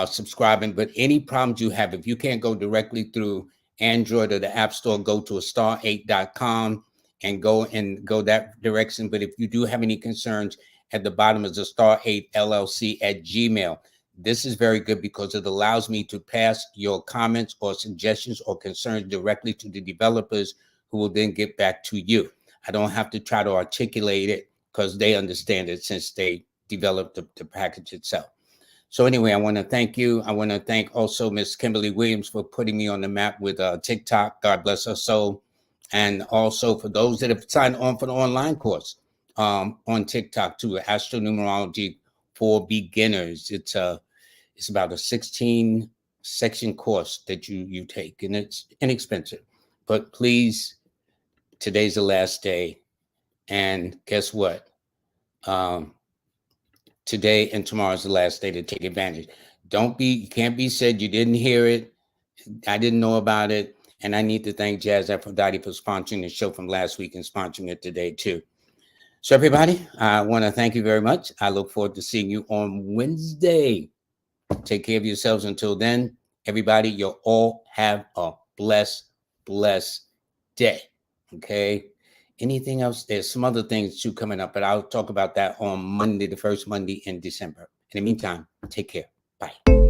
subscribing. But any problems you have, if you can't go directly through Android or the App Store, go to star8.com and go that direction. But if you do have any concerns, at the bottom is the star8 LLC at Gmail. This is very good because it allows me to pass your comments or suggestions or concerns directly to the developers, who will then get back to you. I don't have to try to articulate it because they understand it since they developed the package itself. So anyway, I want to thank you. I want to thank also Miss Kimberly Williams for putting me on the map with TikTok. God bless her soul. And also for those that have signed on for the online course on TikTok too, Astronumerology for Beginners. It's about a 16 section course that you take, and it's inexpensive. But please, today's the last day, and guess what? Today and tomorrow is the last day to take advantage. You can't be said you didn't hear it. I didn't know about it. And I need to thank Jazz Aphrodite for sponsoring the show from last week and sponsoring it today too. So everybody, I want to thank you very much. I look forward to seeing you on Wednesday. Take care of yourselves until then. Everybody, you'll all have a blessed day. Okay. Anything else? There's some other things too coming up, but I'll talk about that on Monday, the first Monday in December. In the meantime, take care. Bye.